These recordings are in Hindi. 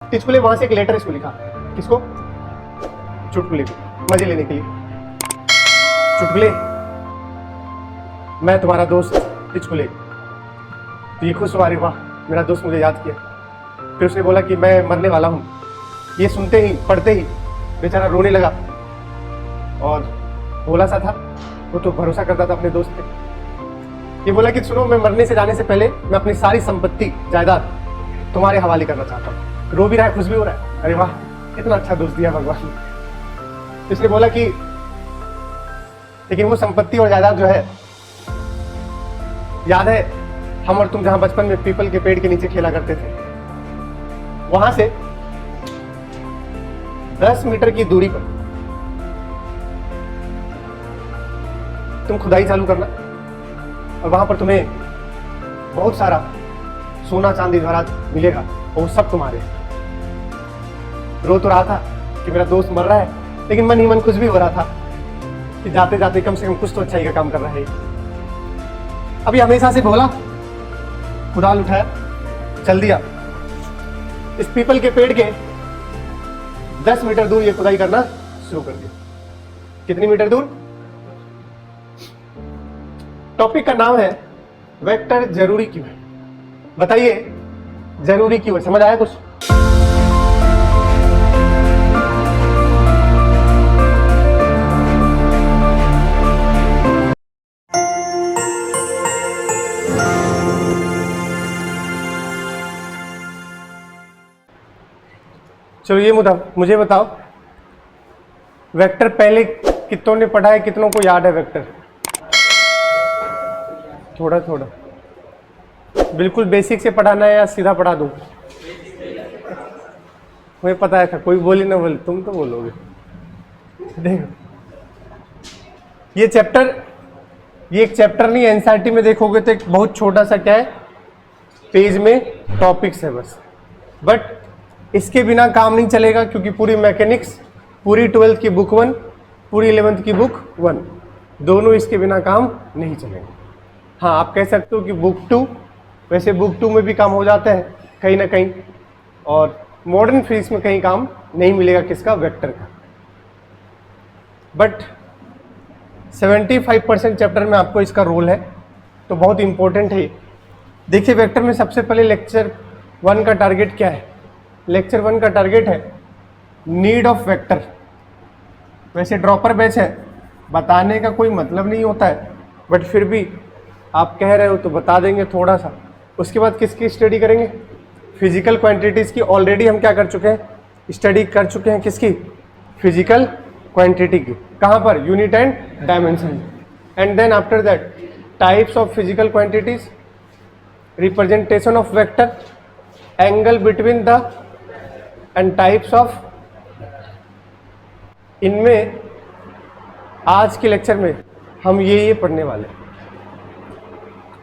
चुटकुले वहां से एक लेटर इसको लिखा। किसको? चुटकुले को, मजे लेने के लिए। चुटकुले, मैं तुम्हारा दोस्त चुटकुले। तो ये खुश हुआ, अरे वाह मेरा दोस्त मुझे याद किया। फिर उसने बोला कि मैं मरने वाला हूँ। ये सुनते ही पढ़ते ही बेचारा रोने लगा और भोला सा था, वो तो भरोसा करता था अपने दोस्त पे। ये बोला कि सुनो, मैं मरने से जाने से पहले मैं अपनी सारी संपत्ति जायदाद तुम्हारे हवाले करना चाहता हूँ। रो भी रहा है, खुश भी हो रहा है। अरे वाह कितना अच्छा दोस्त दिया भगवान ने। इसने बोला कि लेकिन वो संपत्ति और जायदाद जो है, याद है हम और तुम जहां बचपन में पीपल के पेड़ के नीचे खेला करते थे, वहां से 10 मीटर की दूरी पर तुम खुदाई चालू करना और वहां पर तुम्हें बहुत सारा सोना चांदी जवाहरात मिलेगा और वो सब तुम्हारे। रो तो रहा था कि मेरा दोस्त मर रहा है, लेकिन मन ही मन खुश भी हो रहा था कि जाते जाते कम से कम कुछ तो अच्छाई का काम कर रहा है। अभी हमेशा से बोला, कुदाल उठाया, चल दिया इस पीपल के पेड़ के 10 मीटर दूर ये खुदाई करना शुरू कर दिया। कितनी मीटर दूर? टॉपिक का नाम है वेक्टर जरूरी क्यों है। बताइए जरूरी क्यों है, समझ आया कुछ? चलो ये मुझे बताओ, वेक्टर पहले कितनों ने पढ़ा है, कितनों को याद है वेक्टर? थोड़ा थोड़ा, बिल्कुल बेसिक से पढ़ाना है या सीधा पढ़ा दूं? मुझे पता है था, कोई बोली ना बोले, तुम तो बोलोगे। देखो ये एक चैप्टर नहीं, एनसीईआरटी में देखोगे तो एक बहुत छोटा सा क्या है, पेज में टॉपिक्स है बस। बट इसके बिना काम नहीं चलेगा, क्योंकि पूरी मैकेनिक्स, पूरी 12th की बुक 1, पूरी 11th की बुक 1, दोनों इसके बिना काम नहीं चलेंगे। हाँ आप कह सकते हो कि बुक 2, वैसे बुक 2 में भी काम हो जाता है कहीं ना कहीं, और मॉडर्न फिजिक्स में कहीं काम नहीं मिलेगा किसका, वेक्टर का। बट 75% चैप्टर में आपको इसका रोल है, तो बहुत इंपॉर्टेंट है। देखिए वेक्टर में सबसे पहले लेक्चर 1 का टारगेट क्या है? लेक्चर 1 का टारगेट है नीड ऑफ वेक्टर। वैसे ड्रॉपर बैच है, बताने का कोई मतलब नहीं होता है, बट फिर भी आप कह रहे हो तो बता देंगे थोड़ा सा। उसके बाद किसकी स्टडी करेंगे? फिजिकल क्वांटिटीज़ की। ऑलरेडी हम क्या कर चुके हैं, स्टडी कर चुके हैं किसकी? फिजिकल क्वांटिटी की। कहाँ पर? Unit and dimension. And then after that types of physical quantities, representation of vector, angle between the and types of. इनमें आज के लेक्चर में हम ये पढ़ने वाले हैं।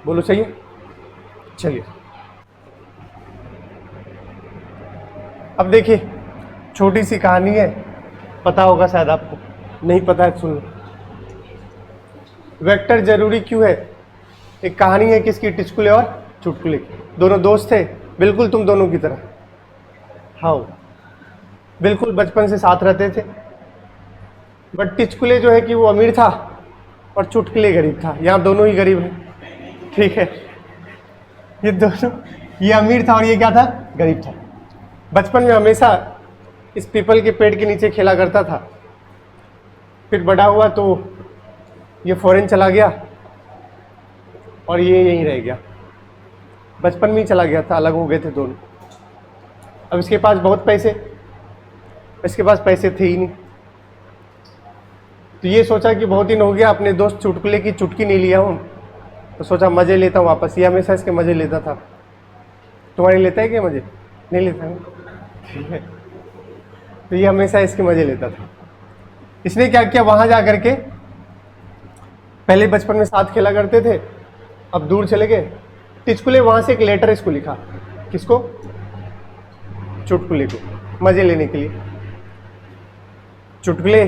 बोलो सही है? चलिए अब देखिए, छोटी सी कहानी है, पता होगा शायद आपको, नहीं पता है सुन लो। वेक्टर जरूरी क्यों है? एक कहानी है किसकी? टिचकुले और चुटकुले की। दोनों दोस्त थे, बिल्कुल तुम दोनों की तरह। हाँ बिल्कुल बचपन से साथ रहते थे। बट टिचकुले जो है कि वो अमीर था और चुटकुले गरीब था। यहाँ दोनों ही गरीब हैं, ठीक है? ये दोनों, ये अमीर था और ये क्या था? गरीब था। बचपन में हमेशा इस पीपल के पेड़ के नीचे खेला करता था। फिर बड़ा हुआ तो ये फॉरेन चला गया और ये यहीं रह गया। बचपन में ही चला गया था, अलग हो गए थे दोनों। अब इसके पास बहुत पैसे, इसके पास पैसे थे ही नहीं। तो ये सोचा कि बहुत दिन हो गया अपने दोस्त चुटकुले की चुटकी नहीं लिया हूँ, तो सोचा मज़े लेता हूँ वापस। ये हमेशा इसके मज़े लेता था। तुम्हारे लेता है क्या मज़े? नहीं लेता है, ठीक है? तो ये हमेशा इसके मज़े लेता था। इसने क्या किया, वहाँ जा करके, पहले बचपन में साथ खेला करते थे, अब दूर चले गए। टिचकुले वहाँ से एक लेटर इसको लिखा। किसको? चुटकुले को, मज़े लेने के लिए। चुटकुले,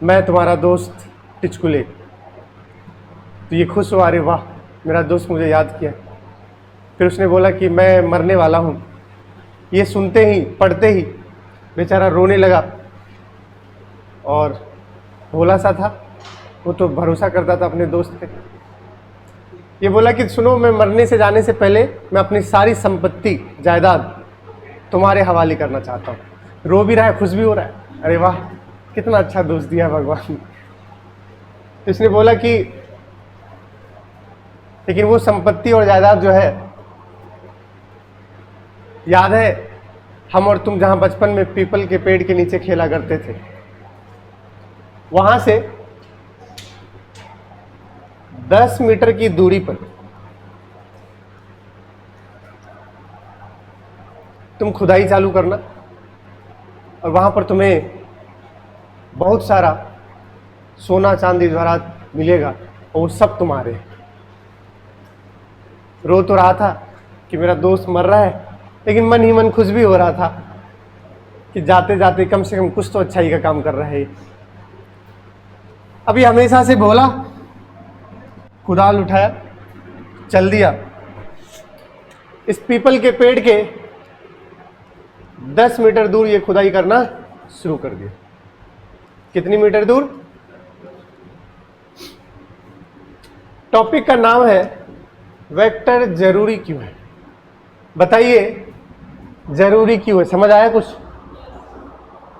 मैं तुम्हारा दोस्त टिचकुले। तो ये खुश हुआ, अरे वाह मेरा दोस्त मुझे याद किया। फिर उसने बोला कि मैं मरने वाला हूँ। ये सुनते ही पढ़ते ही बेचारा रोने लगा, और भोला सा था वो, तो भरोसा करता था अपने दोस्त पे। ये बोला कि सुनो, मैं मरने से जाने से पहले मैं अपनी सारी संपत्ति जायदाद तुम्हारे हवाले करना चाहता हूँ। रो भी रहा है, खुश भी हो रहा है। अरे वाह, कितना अच्छा दोस्त दिया भगवान। तो इसने बोला कि लेकिन वो संपत्ति और जायदाद जो है, याद है हम और तुम जहां बचपन में पीपल के पेड़ के नीचे खेला करते थे, वहां से 10 मीटर की दूरी पर तुम खुदाई चालू करना, और वहां पर तुम्हें बहुत सारा सोना चांदी जवाहरात मिलेगा, और वो सब तुम्हारे हैं। रो तो रहा था कि मेरा दोस्त मर रहा है, लेकिन मन ही मन खुश भी हो रहा था कि जाते जाते कम से कम कुछ तो अच्छाई का काम कर रहा है। अभी हमेशा से बोला, कुदाल उठाया, चल दिया। इस पीपल के पेड़ के 10 मीटर दूर ये खुदाई करना शुरू कर दिया। कितनी मीटर दूर? टॉपिक का नाम है वेक्टर जरूरी क्यों है। बताइए जरूरी क्यों है, समझ आया कुछ?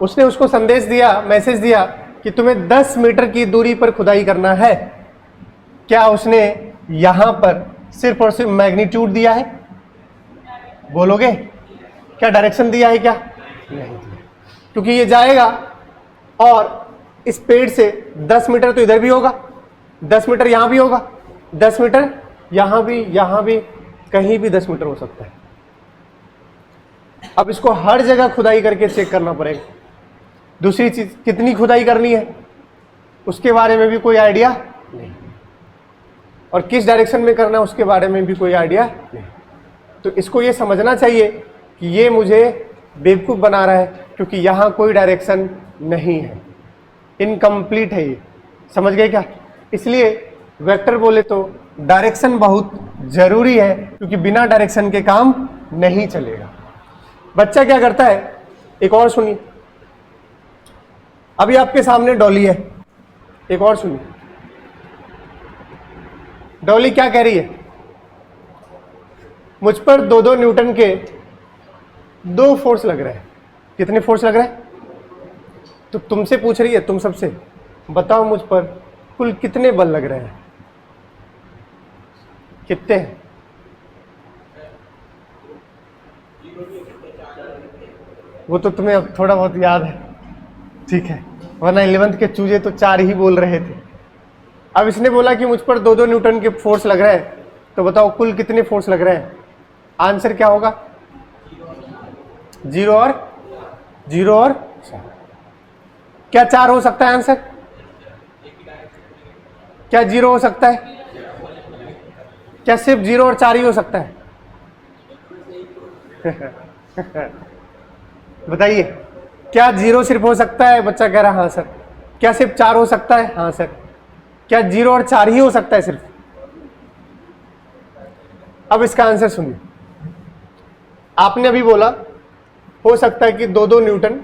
उसने उसको संदेश दिया, मैसेज दिया कि तुम्हें 10 मीटर की दूरी पर खुदाई करना है। क्या उसने यहां पर सिर्फ और सिर्फ मैग्नीट्यूड दिया है? बोलोगे? क्या डायरेक्शन दिया है? क्या नहीं दिया, क्योंकि ये जाएगा और इस पेड़ से 10 मीटर तो इधर भी होगा, 10 मीटर यहां भी होगा, 10 मीटर यहां भी, कहीं भी 10 मीटर हो सकता है। अब इसको हर जगह खुदाई करके चेक करना पड़ेगा। दूसरी चीज, कितनी खुदाई करनी है उसके बारे में भी कोई आइडिया नहीं, और किस डायरेक्शन में करना है उसके बारे में भी कोई आइडिया नहीं। तो इसको ये समझना चाहिए कि ये मुझे बेवकूफ बना रहा है, क्योंकि यहां कोई डायरेक्शन नहीं है, इनकम्प्लीट है ये। समझ गए क्या? इसलिए वेक्टर बोले तो डायरेक्शन बहुत जरूरी है, क्योंकि बिना डायरेक्शन के काम नहीं चलेगा। बच्चा क्या करता है, एक और सुनिए। अभी आपके सामने डॉली है, एक और सुनिए। डॉली क्या कह रही है? मुझ पर 2-2 न्यूटन के 2 फोर्स लग रहे हैं। कितने फोर्स लग रहे हैं? तो तुमसे पूछ रही है, तुम सबसे बताओ मुझ पर कुल कितने बल लग रहे हैं? कितने हैं? वो तो तुम्हें अब थोड़ा बहुत याद है, ठीक है, वरना 11th के चूजे तो 4 ही बोल रहे थे। अब इसने बोला कि मुझ पर 2-2 न्यूटन के फोर्स लग रहे हैं, तो बताओ कुल कितने फोर्स लग रहे हैं? आंसर क्या होगा? 0 और 4। क्या 4 हो सकता है आंसर? क्या 0 हो सकता है? क्या सिर्फ 0 और 4 ही हो सकता है? बताइए, क्या 0 सिर्फ हो सकता है? बच्चा कह रहा है हाँ सर। क्या सिर्फ 4 हो सकता है? हाँ सर। क्या 0 और 4 ही हो सकता है सिर्फ? अब इसका आंसर सुनिए। आपने अभी बोला हो सकता है कि 2-2 न्यूटन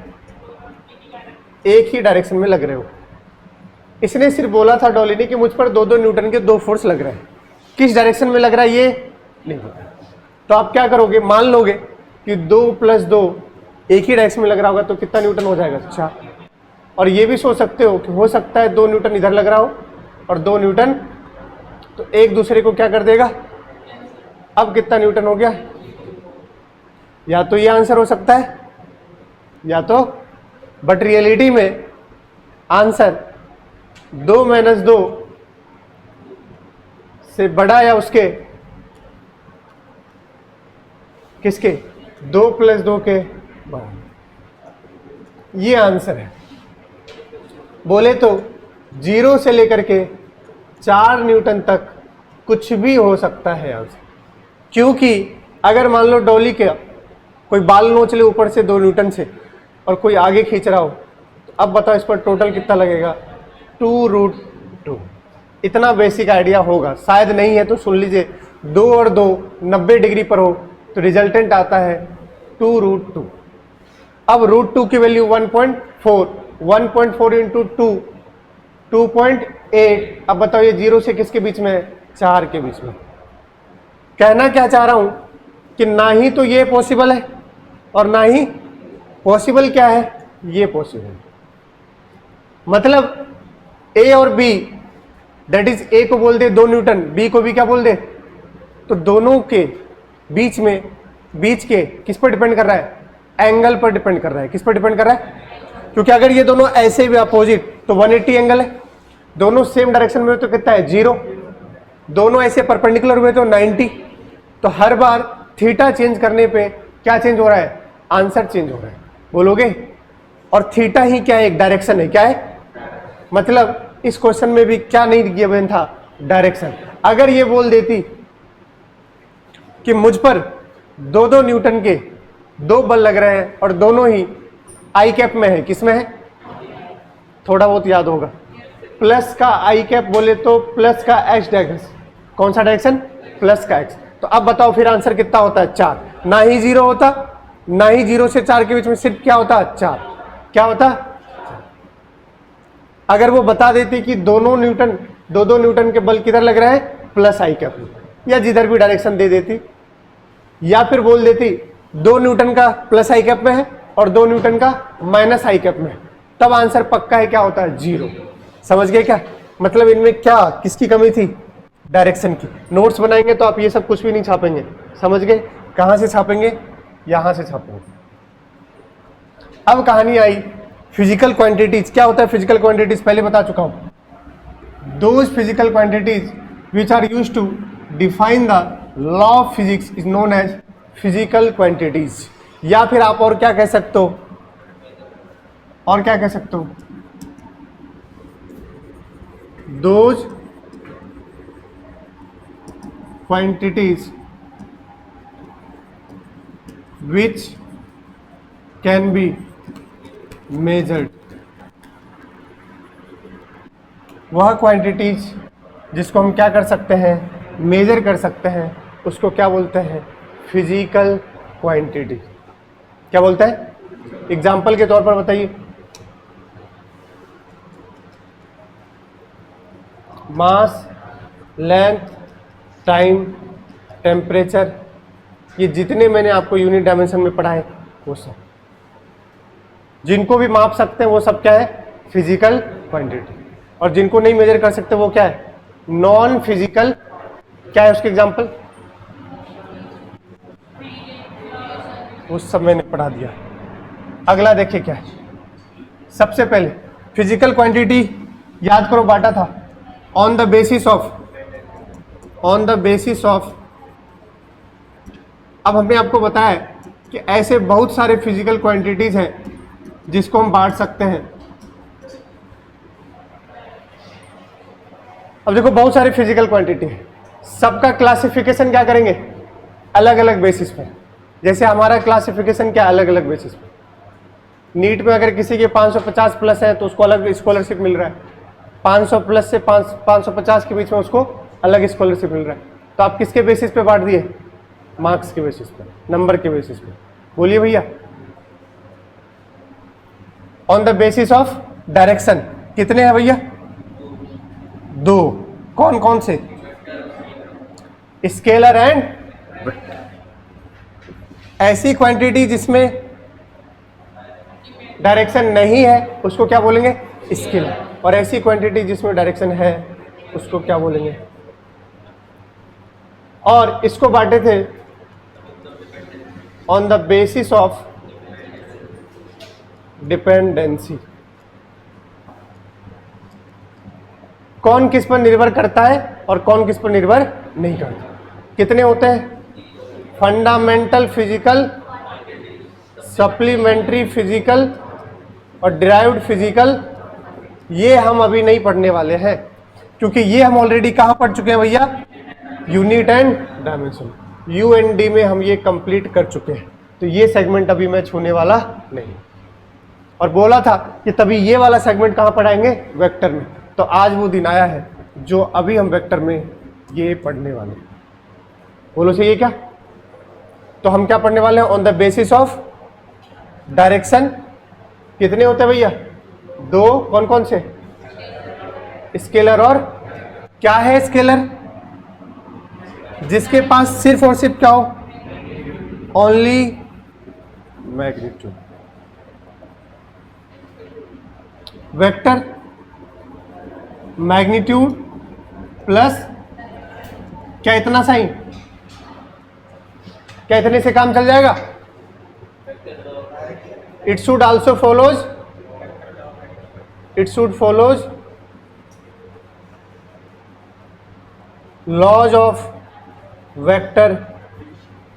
एक ही डायरेक्शन में लग रहे हो। इसने सिर्फ बोला था डॉली ने कि मुझ पर 2-2 न्यूटन के 2 फोर्स लग रहे हैं। किस डायरेक्शन में लग रहा है ये नहीं पता। तो आप क्या करोगे? मान लोगे कि 2 + 2 एक ही डायरेक्शन में लग रहा होगा, तो कितना न्यूटन हो जाएगा? 4। और ये भी सोच सकते हो कि हो सकता है 2 न्यूटन इधर लग रहा हो और 2 न्यूटन, तो एक दूसरे को क्या कर देगा? अब कितना न्यूटन हो गया? या तो ये आंसर हो सकता है या तो, बट रियलिटी में आंसर 2 - 2 से बड़ा या उसके, किसके? 2 + 2 के बराबर। ये आंसर है। बोले तो 0 से लेकर के 4 न्यूटन तक कुछ भी हो सकता है आंसर। क्योंकि अगर मान लो डॉली के कोई बाल नोच ले ऊपर से 2 न्यूटन से और कोई आगे खींच रहा हो, तो अब बताओ इस पर टोटल कितना लगेगा? 2√2। इतना बेसिक आइडिया होगा, शायद नहीं है तो सुन लीजिए। 2 और 2 90 डिग्री पर हो तो रिजल्टेंट आता है 2√2। अब √2 की वैल्यू 1.4, 1.4 इंटू 2 2.8। अब बताओ ये 0 से किसके बीच में है? 4 के बीच में। कहना क्या चाह रहा हूं कि ना ही तो ये पॉसिबल है और ना ही पॉसिबल क्या है, ये पॉसिबल है। मतलब ए और बी, दैट इज ए को बोल दे 2 न्यूटन, बी को भी क्या बोल दे, तो दोनों के बीच में, बीच के किस पर डिपेंड कर रहा है? एंगल पर डिपेंड कर रहा है। किस पर डिपेंड कर रहा है? क्योंकि अगर ये दोनों ऐसे भी अपोजिट तो 180 एंगल है, दोनों सेम डायरेक्शन में हुए तो कितना है? 0। दोनों ऐसे परपेंडिकुलर हुए तो 90। तो हर बार थीटा चेंज करने पे क्या चेंज हो रहा है? आंसर चेंज हो रहा है। बोलोगे? और थीटा ही क्या है? एक डायरेक्शन है। क्या है? मतलब इस क्वेश्चन में भी क्या नहीं गिवन था? डायरेक्शन। अगर ये बोल देती कि मुझ पर 2-2 न्यूटन के 2 बल लग रहे हैं और दोनों ही आई कैप में है, किस में है? थोड़ा बहुत याद होगा। प्लस का आई कैप बोले तो प्लस का एक्स डायरेक्शन। कौन सा डायरेक्शन? प्लस का एक्स। तो अब बताओ फिर आंसर कितना होता है? 4। ना ही 0 होता, ना ही 0 से 4 के बीच में सिर्फ क्या होता? 4। क्या होता? अगर वो बता देती कि दोनों न्यूटन, 2-2 न्यूटन के बल किधर लग रहे हैं? प्लस आई कैप में, या जिधर भी डायरेक्शन दे देती, या फिर बोल देती 2 न्यूटन का प्लस आई कैप में है और 2 न्यूटन का माइनस आई कैप में है, तब आंसर पक्का है क्या होता है? 0। समझ गए क्या? मतलब इनमें क्या, किसकी कमी थी? डायरेक्शन की। नोट्स बनाएंगे तो आप ये सब कुछ भी नहीं छापेंगे। समझ गए? कहां से छापेंगे? यहां से छापेंगे। अब कहानी आई फिजिकल क्वांटिटीज। क्या होता है फिजिकल क्वांटिटीज? पहले बता चुका हूं। Those physical quantities which are used to define the law of physics is known as physical quantities. या फिर आप और क्या कह सकते हो? और क्या कह सकते हो? Those quantities which can be measured. वह क्वांटिटीज जिसको हम क्या कर सकते हैं? मेजर कर सकते हैं, उसको क्या बोलते हैं? Physical quantity. क्या बोलते हैं? एग्जाम्पल के तौर पर बताइए। मास, लेंथ, टाइम, टेम्परेचर, ये जितने मैंने आपको यूनिट डायमेंशन में पढ़ा है वो सब, जिनको भी माप सकते हैं वो सब क्या है? Physical quantity. और जिनको नहीं मेजर कर सकते वो क्या है? Non physical. क्या है उसके एग्जाम्पल? उस सब मैंने पढ़ा दिया। अगला देखिए क्या है। सबसे पहले फिजिकल क्वांटिटी याद करो बांटा था ऑन द बेसिस ऑफ। अब हमने आपको बताया कि ऐसे बहुत सारे फिजिकल क्वांटिटीज हैं जिसको हम बांट सकते हैं। अब देखो बहुत सारे फिजिकल क्वांटिटी है, सबका क्लासिफिकेशन क्या करेंगे? अलग अलग बेसिस पर। जैसे हमारा क्लासिफिकेशन क्या अलग अलग बेसिस पर। नीट में अगर किसी के 550 प्लस है तो उसको अलग स्कॉलरशिप मिल रहा है, 500 प्लस से 550 के बीच में उसको अलग स्कॉलरशिप मिल रहा है। तो आप किसके बेसिस पे बांट दिए? मार्क्स के बेसिस पे, नंबर के बेसिस पे। बोलिए भैया। On the basis of direction कितने हैं भैया? 2। कौन कौन से? स्केलर एंड ऐसी क्वांटिटी जिसमें डायरेक्शन नहीं है उसको क्या बोलेंगे? स्केलर। और ऐसी क्वांटिटी जिसमें डायरेक्शन है उसको क्या बोलेंगे? और इसको बांटे थे on the basis of dependency. कौन किस पर निर्भर करता है और कौन किस पर निर्भर नहीं करता। कितने होते हैं? फंडामेंटल फिजिकल, सप्लीमेंट्री फिजिकल और डिराइव्ड फिजिकल। ये हम अभी नहीं पढ़ने वाले हैं क्योंकि ये हम ऑलरेडी कहां पढ़ चुके हैं भैया? यूनिट एंड डायमेंशन, यूएनडी में हम ये कंप्लीट कर चुके हैं। तो ये सेगमेंट अभी मैं छूने वाला नहीं। और बोला था कि तभी ये वाला सेगमेंट कहां पढ़ाएंगे? वेक्टर में। तो आज वो दिन आया है जो अभी हम वेक्टर में ये पढ़ने वाले हैं। बोलो सही है क्या? तो हम क्या पढ़ने वाले हैं, on the basis of direction. कितने होते हैं भैया, दो, कौन कौन से, स्केलर और क्या है स्केलर, जिसके पास सिर्फ और सिर्फ क्या हो, only magnitude. Vector magnitude plus क्या, इतना साइन, क्या इतने से काम चल जाएगा, it should also follows, it should follows laws of vector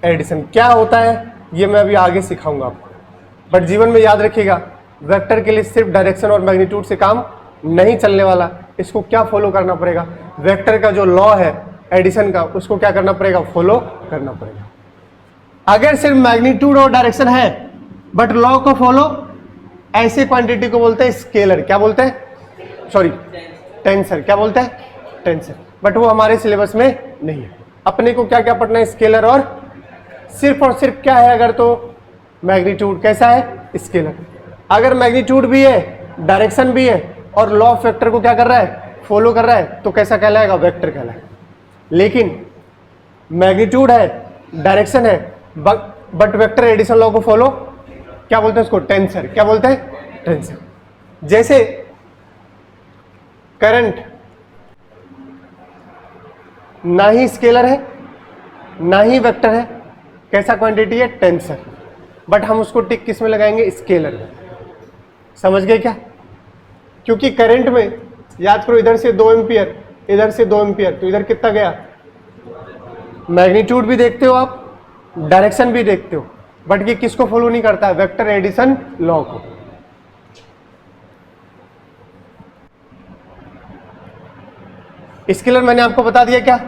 addition. क्या होता है ये मैं अभी आगे सिखाऊंगा आपको, बट जीवन में याद रखिएगा वेक्टर के लिए सिर्फ डायरेक्शन और मैग्नीट्यूड से काम नहीं चलने वाला। इसको क्या फॉलो करना पड़ेगा, वेक्टर का जो लॉ है एडिशन का, उसको क्या करना पड़ेगा, फॉलो करना पड़ेगा। अगर सिर्फ मैग्नीट्यूड और डायरेक्शन है बट लॉ को फॉलो, ऐसे क्वांटिटी को बोलते हैं स्केलर। क्या बोलते हैं, सॉरी टेंसर। क्या बोलते हैं, टेंसर। बट वो हमारे सिलेबस में नहीं है। अपने को क्या क्या पढ़ना है, स्केलर और सिर्फ क्या है, अगर तो मैग्नीट्यूड, कैसा है, स्केलर। अगर मैग्नीट्यूड भी है, डायरेक्शन भी है और लॉ ऑफ वेक्टर को क्या कर रहा है, फॉलो कर रहा है, तो कैसा कहलाएगा, वेक्टर कहलाएगा। लेकिन मैग्नीट्यूड है, डायरेक्शन है, बट वेक्टर एडिशन लॉ को फॉलो क्या बोलते हैं, उसको टेंसर। क्या बोलते हैं, टेंसर। जैसे करंट ना ही स्केलर है ना ही वेक्टर है, कैसा क्वांटिटी है, टेंसर, बट हम उसको टिक किस में लगाएंगे, स्केलर में। समझ गए क्या, क्योंकि करंट में याद करो इधर से 2 एम्पियर, इधर से 2 एम्पियर, तो इधर कितना गया, मैग्नीट्यूड भी देखते हो आप, डायरेक्शन भी देखते हो, बट ये किसको फॉलो नहीं करता है, वेक्टर एडिशन लॉ को। स्केलर मैंने आपको बता दिया क्या,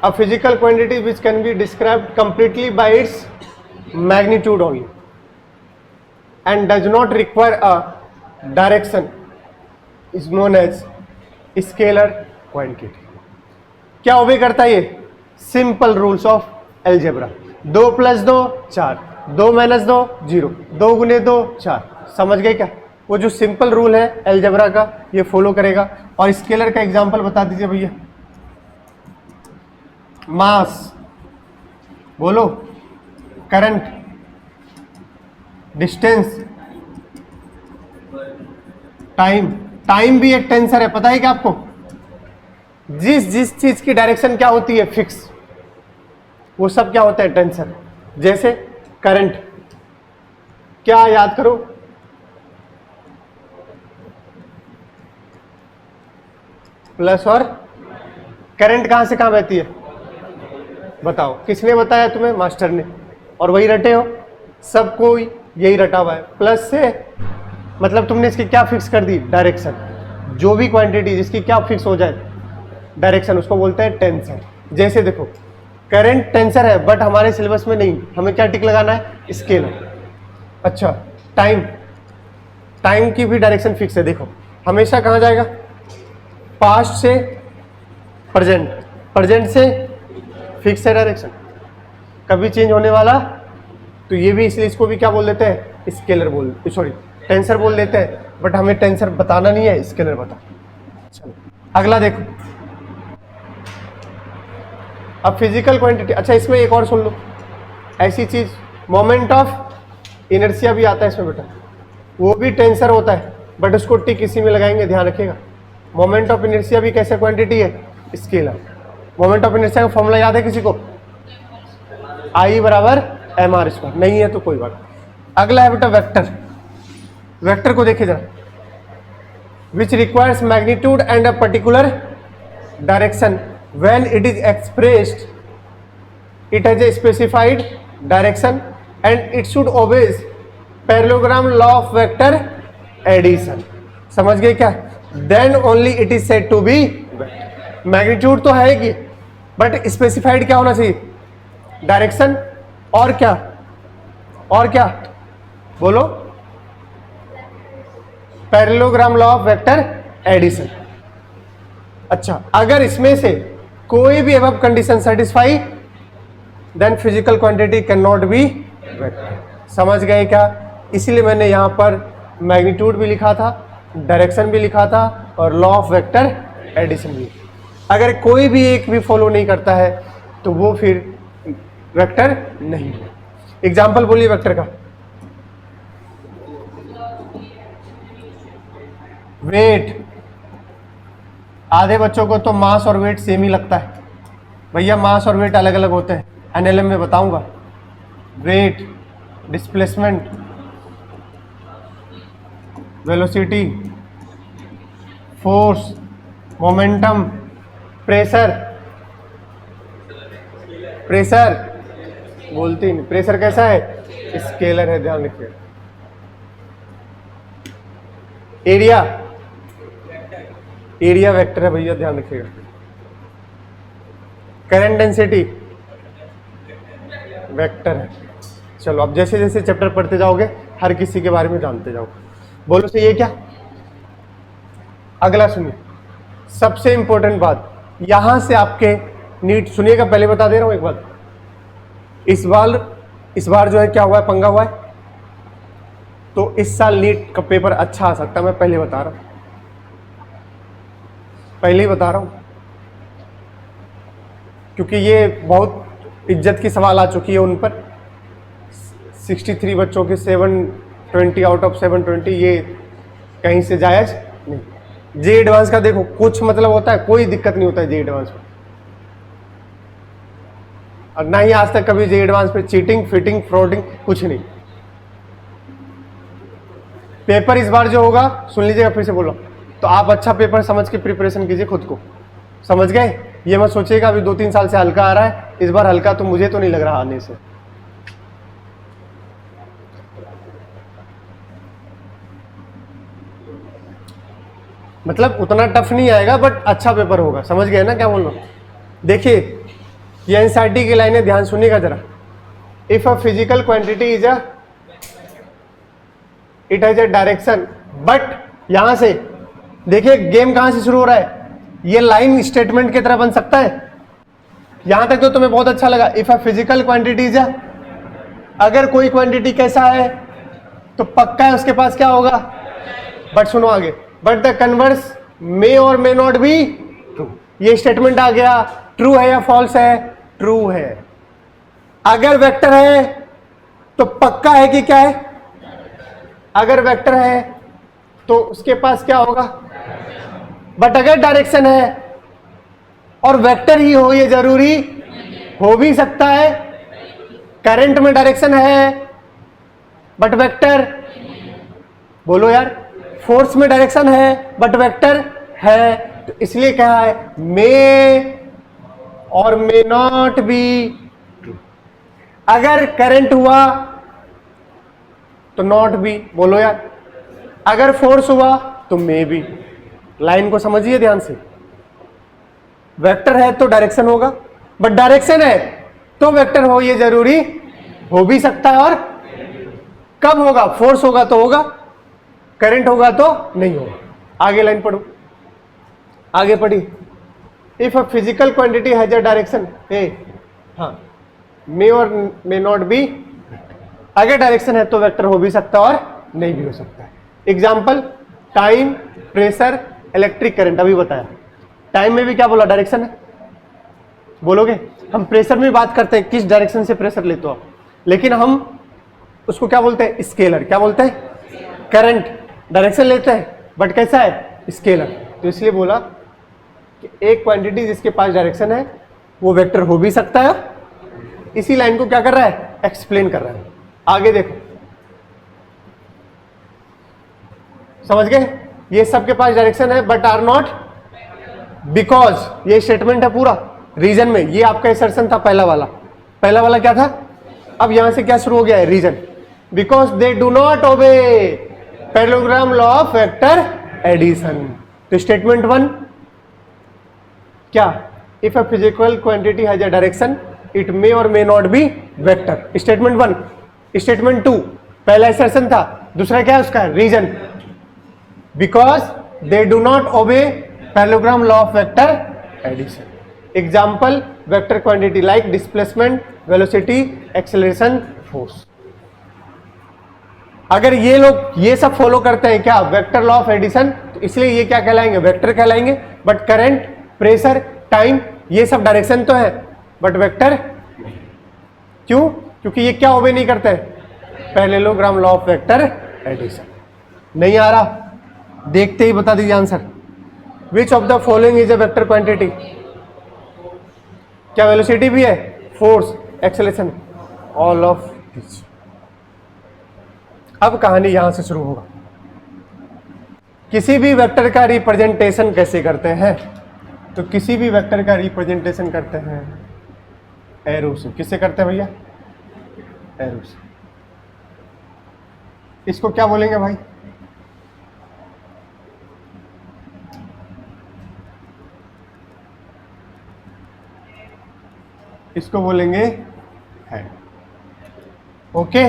a physical quantity which can be described completely by its magnitude only and does not require a direction is known as scalar quantity। क्या ओबे करता है ये, सिंपल रूल्स ऑफ एलजेब्रा। 2 + 2 4, 2 - 2 0, 2 × 2 4। समझ गए क्या, वो जो सिंपल रूल है एलजेब्रा का ये फॉलो करेगा। और स्केलर का एग्जांपल बता दीजिए भैया, मास बोलो, करंट, डिस्टेंस, टाइम। टाइम भी एक टेंसर है, पता है क्या आपको, जिस चीज की डायरेक्शन क्या होती है, फिक्स, वो सब क्या होता है, टेंसर। जैसे करंट, क्या याद करो, प्लस और करंट कहां से कहां बहती है, बताओ, किसने बताया तुम्हें, मास्टर ने, और वही रटे हो, सबको यही रटा हुआ है। प्लस से मतलब तुमने इसकी क्या फिक्स कर दी, डायरेक्शन। जो भी क्वांटिटी जिसकी क्या फिक्स हो जाए डायरेक्शन, उसको बोलते हैं टेंसर। जैसे देखो करंट टेंसर है बट हमारे सिलेबस में नहीं, हमें क्या टिक लगाना है, स्केलर। अच्छा, टाइम, टाइम की भी डायरेक्शन फिक्स है। देखो हमेशा कहाँ जाएगा, पास्ट से प्रेजेंट, प्रेजेंट से फिक्स है डायरेक्शन, कभी चेंज होने वाला। तो ये भी इसलिए इसको भी क्या बोल देते हैं, स्केलर बोल, सॉरी टेंसर बोल देते हैं, बट हमें टेंसर बताना नहीं है, स्केलर बता। चलो अगला देखो, अब फिजिकल क्वांटिटी। अच्छा इसमें एक और सुन लो, ऐसी चीज मोमेंट ऑफ इनर्शिया भी आता है इसमें बेटा, वो भी टेंसर होता है, बट उसको टिक इसी में लगाएंगे, ध्यान रखिएगा। मोमेंट ऑफ इनर्शिया भी कैसे क्वांटिटी है, स्केलर। मोमेंट ऑफ इनर्शिया का फॉर्मूला याद है किसी को, I = mr²। नहीं है तो कोई बात। अगला है बेटा वेक्टर। वेक्टर को देखिए जरा, which requires magnitude and a particular direction when it is expressed it has a specified direction and it should obeys parallelogram law of vector addition। समझ गए क्या, then only it is said to be vector। Magnitude तो है कि, बट स्पेसिफाइड क्या होना चाहिए, डायरेक्शन, और क्या, और क्या बोलो, parallelogram law of vector addition. अच्छा अगर इसमें से कोई भी above condition satisfy then physical quantity can not be vector. समझ गए क्या? इसीलिए मैंने यहाँ पर मैग्नीट्यूड भी लिखा था, डायरेक्शन भी लिखा था और लॉ ऑफ वेक्टर एडिशन भी। अगर कोई भी एक भी फॉलो नहीं करता है तो वो फिर वेक्टर नहीं है। एग्जाम्पल बोलिए वेक्टर का। वेट, आधे बच्चों को तो मास और वेट सेम ही लगता है। भैया मास और वेट अलग अलग होते हैं, एनएलएम में बताऊंगा। Weight, displacement, velocity, force, momentum, pressure. Pressure बोलती नहीं, प्रेशर कैसा है? स्केलर है, ध्यान रखिए। एरिया, एरिया वेक्टर है भैया, ध्यान रखिएगा। करंट डेंसिटी वेक्टर है। चलो अब जैसे जैसे चैप्टर पढ़ते जाओगे हर किसी के बारे में जानते जाओगे। बोलो से ये क्या? अगला सुनिए, सबसे इंपॉर्टेंट बात, यहां से आपके नीट, सुनिएगा पहले बता दे रहा हूं एक बात। इस बार जो है क्या हुआ है, पंगा हुआ है, तो इस साल नीट का पेपर अच्छा आ सकता है, मैं पहले बता रहा हूं, पहले ही बता रहा हूं, क्योंकि ये बहुत इज्जत की सवाल आ चुकी है उन पर। 63 बच्चों के 720 आउट ऑफ 720, ये कहीं से जायज नहीं। जे एडवांस का देखो कुछ मतलब होता है, कोई दिक्कत नहीं होता है जे एडवांस में, और ना ही आज तक कभी जे एडवांस पे चीटिंग, फिटिंग, फ्रॉडिंग कुछ नहीं। पेपर इस बार जो होगा, सुन लीजिएगा फिर से बोलो, तो आप अच्छा पेपर समझ के प्रिपरेशन कीजिए खुद को, समझ गए? ये मत सोचिएगा अभी 2-3 साल से हल्का आ रहा है, इस बार हल्का तो मुझे तो नहीं लग रहा आने से। मतलब उतना टफ नहीं आएगा बट अच्छा पेपर होगा, समझ गए ना क्या बोल रहा हूं? देखिए ये एनसीईआरटी की लाइनें ध्यान सुनिएगा जरा। If a physical quantity is a, it has a direction, but यहां से देखिए गेम कहां से शुरू हो रहा है, ये लाइन स्टेटमेंट की तरह बन सकता है। यहां तक तो तुम्हें बहुत अच्छा लगा। If a physical quantity is a, अगर कोई क्वांटिटी कैसा है तो पक्का है उसके पास क्या होगा, बट सुनो आगे, बट द कन्वर्स मे और मे नॉट बी ट्रू। ये स्टेटमेंट आ गया, ट्रू है या फॉल्स है? ट्रू है। अगर वेक्टर है तो पक्का है कि क्या है, अगर वेक्टर है तो उसके पास क्या होगा, बट अगर डायरेक्शन है और वेक्टर ही हो ये जरूरी हो भी सकता है। करंट में डायरेक्शन है बट वेक्टर, बोलो यार, फोर्स में डायरेक्शन है बट वेक्टर है, तो इसलिए क्या है, मे और मे नॉट बी ट्रू। अगर करंट हुआ तो नॉट बी, बोलो यार, अगर फोर्स हुआ तो मे बी। लाइन को समझिए ध्यान से, वेक्टर है तो डायरेक्शन होगा, बट डायरेक्शन है तो वेक्टर हो ये जरूरी हो भी सकता है, और कब होगा, फोर्स होगा तो होगा, करंट होगा तो नहीं होगा। आगे लाइन पढ़ो, आगे पढ़ी। If a physical quantity has a direction, हाँ, मे और मे नॉट बी, अगर डायरेक्शन है तो वेक्टर हो भी सकता है और नहीं भी हो सकता है। Example, time, pressure, electric current. अभी बताया टाइम में भी क्या बोला, डायरेक्शन है, बोलोगे? हम प्रेशर में बात करते हैं किस डायरेक्शन से प्रेशर लेते हो आप, लेकिन हम उसको क्या बोलते हैं, स्केलर। क्या बोलते हैं? करंट डायरेक्शन लेते हैं बट कैसा है, स्केलर। तो इसलिए बोला कि एक क्वांटिटी जिसके पास डायरेक्शन है वो वेक्टर हो भी सकता है। इसी लाइन को क्या कर रहा है, एक्सप्लेन कर रहा है। आगे देखो, समझ गए? ये सबके पास डायरेक्शन है बट आर नॉट, बिकॉज ये स्टेटमेंट है पूरा रीजन में। ये आपका असर्शन था पहला वाला, पहला वाला क्या था, अब यहां से क्या शुरू हो गया है, reason. Because they do not obey parallelogram law of vector addition. तो स्टेटमेंट 1 क्या, if a physical quantity has a direction it may और may not be vector. Statement 1। Statement 2 पहला असर्शन था, दूसरा क्या है उसका, reason. Because they do not obey parallelogram law of vector addition. Example, vector quantity like displacement, velocity, acceleration, force. अगर ये लोग ये सब फॉलो करते हैं क्या, वेक्टर लॉ ऑफ एडिशन, तो इसलिए ये क्या कहलाएंगे, वेक्टर कहलाएंगे। बट करंट, प्रेशर, टाइम, ये सब डायरेक्शन तो है, बट वेक्टर क्यों, क्योंकि ये क्या ओबे नहीं करते, parallelogram law of vector addition. नहीं आ रहा, देखते ही बता दीजिए answer. Which of the following is a vector quantity, क्या वेलोसिटी भी है, force, acceleration, all of this. अब कहानी यहां से शुरू होगा। किसी भी वेक्टर का रिप्रेजेंटेशन कैसे करते हैं, तो किसी भी वेक्टर का रिप्रेजेंटेशन करते हैं एरो से। किससे करते हैं भैया, एरो से। इसको क्या बोलेंगे भाई, इसको बोलेंगे हेड। ओके,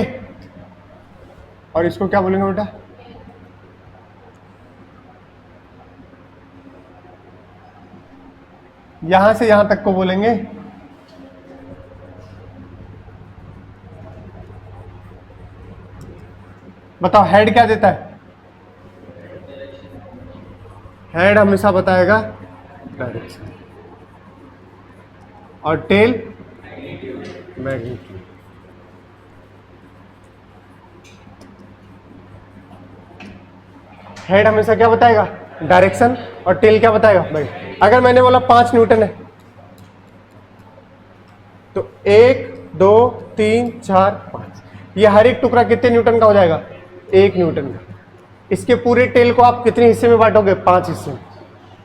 और इसको क्या बोलेंगे बेटा, यहां से यहां तक को बोलेंगे बताओ हेड क्या देता है, हेड हमेशा बताएगा डायरेक्शन, और टेल मैग्नीट्यूड। हेड हमेशा क्या बताएगा, डायरेक्शन, और टेल क्या बताएगा भाई। अगर मैंने बोला 5 न्यूटन है, तो 1 2 3 4 5, ये हर एक टुकड़ा कितने न्यूटन का हो जाएगा, 1 न्यूटन का। इसके पूरे टेल को आप कितने हिस्से में बांटोगे, 5 हिस्से में।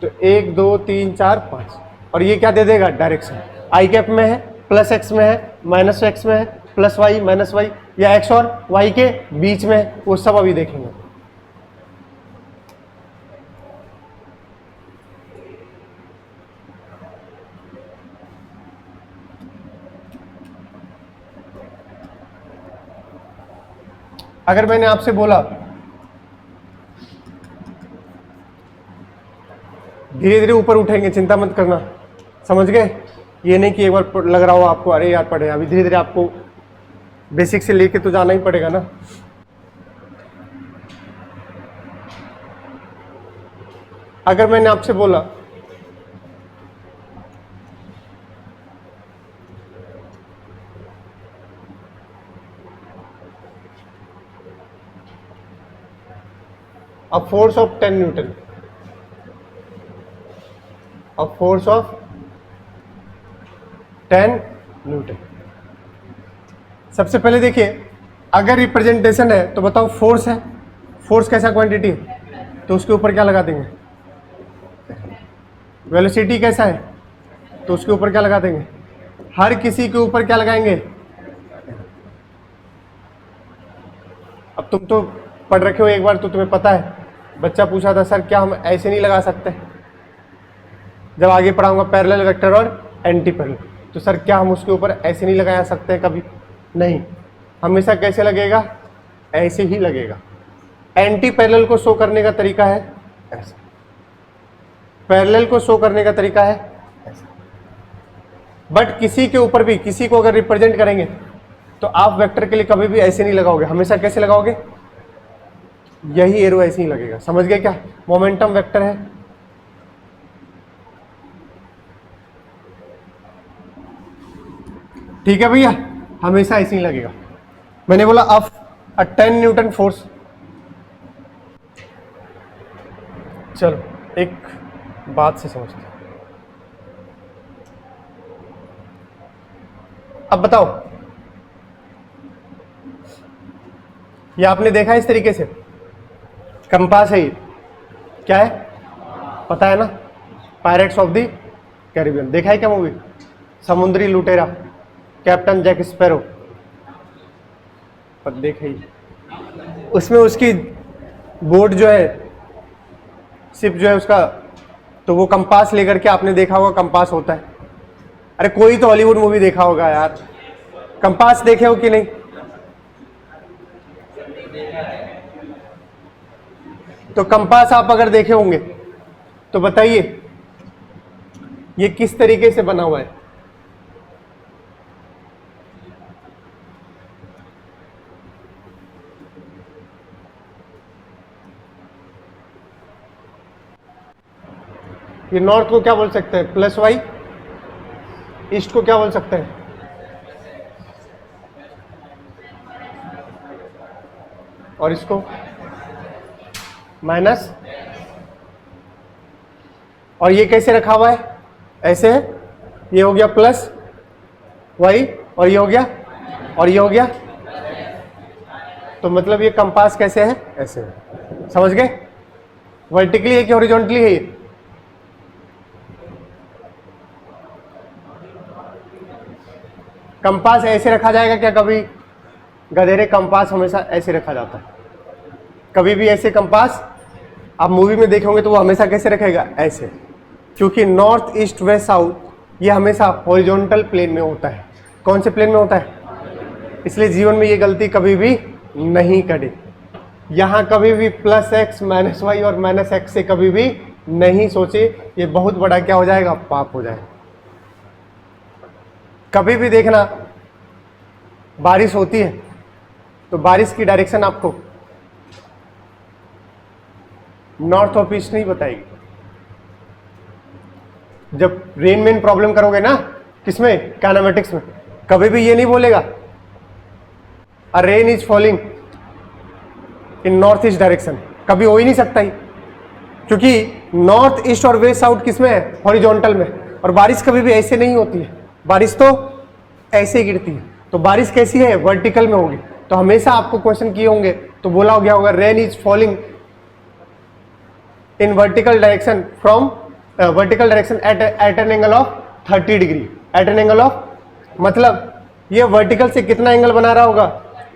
तो 1 2 3 4 5, और ये क्या दे देगा, डायरेक्शन। आई कैप में है, प्लस एक्स में है, माइनस एक्स में है, प्लस वाई माइनस वाई, या एक्स और वाई के बीच में है, वो सब अभी देखेंगे। अगर मैंने आपसे बोला धीरे धीरे ऊपर उठेंगे, चिंता मत करना, समझ गए। ये नहीं कि एक बार लग रहा हो आपको अरे यार पढ़े, अभी धीरे धीरे आपको बेसिक से लेके तो जाना ही पड़ेगा ना। अगर मैंने आपसे बोला a force of 10 Newton, a force of 10 Newton. सबसे पहले देखिए, अगर रिप्रेजेंटेशन है तो बताओ फोर्स है, फोर्स कैसा क्वांटिटी है, तो उसके ऊपर क्या लगा देंगे, वेलोसिटी कैसा है, तो उसके ऊपर क्या लगा देंगे, हर किसी के ऊपर क्या लगाएंगे। अब तुम तो पढ़ रखे हो एक बार, तो तुम्हें पता है, बच्चा पूछा था सर क्या हम ऐसे नहीं लगा सकते, जब आगे पढ़ाऊंगा पैरेलल वेक्टर और एंटी पैरेलल, तो सर क्या हम उसके ऊपर ऐसे नहीं लगा सकते हैं, कभी नहीं, हमेशा कैसे लगेगा, ऐसे ही लगेगा। एंटी पैरेलल को शो करने का तरीका है ऐसा, पैरेलल को शो करने का तरीका है ऐसा। बट किसी के ऊपर भी, किसी को अगर रिप्रेजेंट करेंगे तो आप वेक्टर के लिए कभी भी ऐसे नहीं लगाओगे, हमेशा कैसे लगाओगे, यही एरो ऐसे ही लगेगा। समझ गए क्या, मोमेंटम वेक्टर है, ठीक है भैया, हमेशा ऐसे ही लगेगा। मैंने बोला अब 10 न्यूटन फोर्स, चलो एक बात से समझते हैं। अब बताओ, ये आपने देखा इस तरीके से, कंपास है, ये क्या है पता है ना, पायरेट्स ऑफ द कैरिबियन, देखा है क्या मूवी, समुद्री लुटेरा, कैप्टन जैक स्पैरो, पर देखे ही, उसमें उसकी बोट जो है, शिप जो है उसका, तो वो कंपास लेकर के, आपने देखा होगा कंपास होता है, अरे कोई तो हॉलीवुड मूवी देखा होगा यार, कंपास देखे हो कि नहीं, तो कंपास आप अगर देखे होंगे तो बताइए ये किस तरीके से बना हुआ है, ये नॉर्थ को क्या बोल सकते हैं, प्लस वाई, ईस्ट को क्या बोल सकते हैं, और इसको माइनस, और ये कैसे रखा हुआ है, ऐसे है, ये हो गया प्लस वाई, और ये हो गया, और ये हो गया, तो मतलब ये कंपास कैसे है, ऐसे है। समझ गए, वर्टिकली है कि हॉरिजॉन्टली है ये, कंपास ऐसे रखा जाएगा क्या कभी, गधेरे कंपास हमेशा ऐसे रखा जाता है, कभी भी ऐसे कंपास आप मूवी में देखे होंगे तो वो हमेशा कैसे रखेगा, ऐसे, क्योंकि नॉर्थ ईस्ट वेस्ट साउथ ये हमेशा हॉरिजॉन्टल प्लेन में होता है। कौन से प्लेन में होता है, इसलिए जीवन में ये गलती कभी भी नहीं करे, यहाँ कभी भी प्लस एक्स माइनस वाई और माइनस एक्स से कभी भी नहीं सोचे, ये बहुत बड़ा क्या हो जाएगा, पाप हो जाएगा। कभी भी देखना बारिश होती है तो बारिश की डायरेक्शन आपको नॉर्थ ऑफ ईस्ट नहीं बताएगी। जब रेन में प्रॉब्लम करोगे ना, किसमें, काइनेमेटिक्स में, कभी भी ये नहीं बोलेगा a rain is falling in north east direction, कभी हो ही नहीं सकता ही, क्योंकि नॉर्थ ईस्ट और वेस्ट साउथ किसमें है, हॉरिजॉन्टल में, और बारिश कभी भी ऐसे नहीं होती है, बारिश तो ऐसे गिरती है। तो बारिश कैसी है, वर्टिकल में होगी। तो हमेशा आपको क्वेश्चन किए होंगे तो बोला हो गया होगा rain is falling in vertical direction from vertical direction at an angle of 30 degree, at an angle of, मतलब ये वर्टिकल से कितना एंगल बना रहा होगा,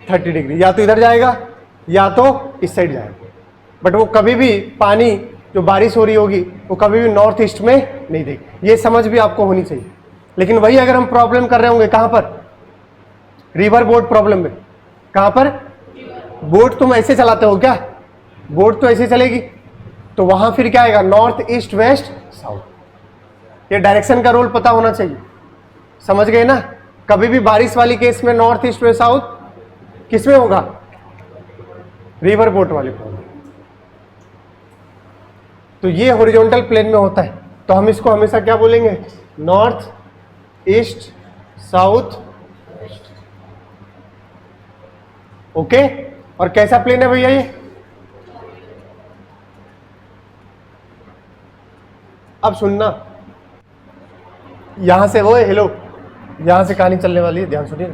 30 डिग्री, या तो इधर जाएगा या तो इस साइड जाएगा, बट वो कभी भी पानी जो बारिश हो रही होगी वो कभी भी नॉर्थ ईस्ट में नहीं देगी। ये समझ भी आपको होनी चाहिए। लेकिन वही अगर हम प्रॉब्लम कर रहे होंगे कहां पर, रिवर बोट प्रॉब्लम में, कहां पर, बोट तुम ऐसे चलाते हो क्या, बोट तो ऐसे चलेगी, तो वहां फिर क्या आएगा, नॉर्थ ईस्ट वेस्ट साउथ। ये डायरेक्शन का रोल पता होना चाहिए, समझ गए ना। कभी भी बारिश वाली केस में नॉर्थ ईस्ट वेस्ट साउथ किसमें होगा, रिवर बोट वाले प्रॉब्लम। तो ये हॉरिजॉन्टल प्लेन में होता है, तो हम इसको हमेशा क्या बोलेंगे, नॉर्थ ईस्ट साउथ, ओके। और कैसा प्लेन है भैया ये, अब सुनना, यहां से वो है, हेलो, यहां से कहानी चलने वाली है, ध्यान सुनिए।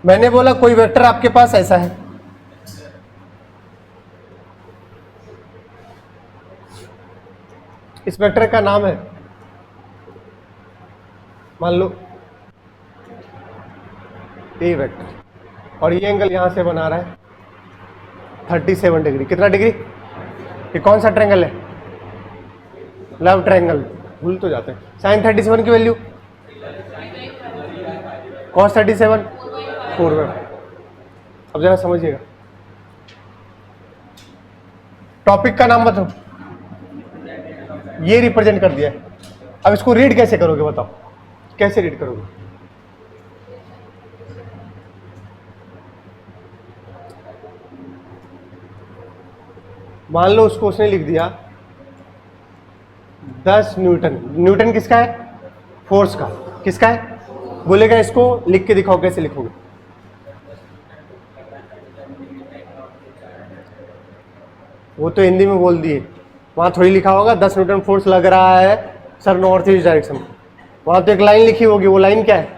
मैंने बोला कोई वेक्टर आपके पास ऐसा है, इस वेक्टर का नाम है, मान लो ए वेक्टर, और ये एंगल यहां से बना रहा है 37 डिग्री, कितना डिग्री, ये कौन सा ट्रायंगल है, लव ट्रायंगल, भूल तो जाते हैं। साइन 37 की वैल्यू, कॉस 37 4। अब जरा समझिएगा, टॉपिक का नाम बताओ, ये रिप्रेजेंट कर दिया है। अब इसको रीड कैसे करोगे बताओ, कैसे रीड करोगे, मान लो उसको उसने लिख दिया 10 न्यूटन, न्यूटन किसका है, फोर्स का, किसका है, बोलेगा इसको लिख के दिखाओ, कैसे लिखोगे, वो तो हिंदी में बोल दिए, वहां थोड़ी लिखा होगा 10 न्यूटन फोर्स लग रहा है सर नॉर्थ ईस्ट डायरेक्शन में, वहां तो एक लाइन लिखी होगी, वो लाइन क्या है,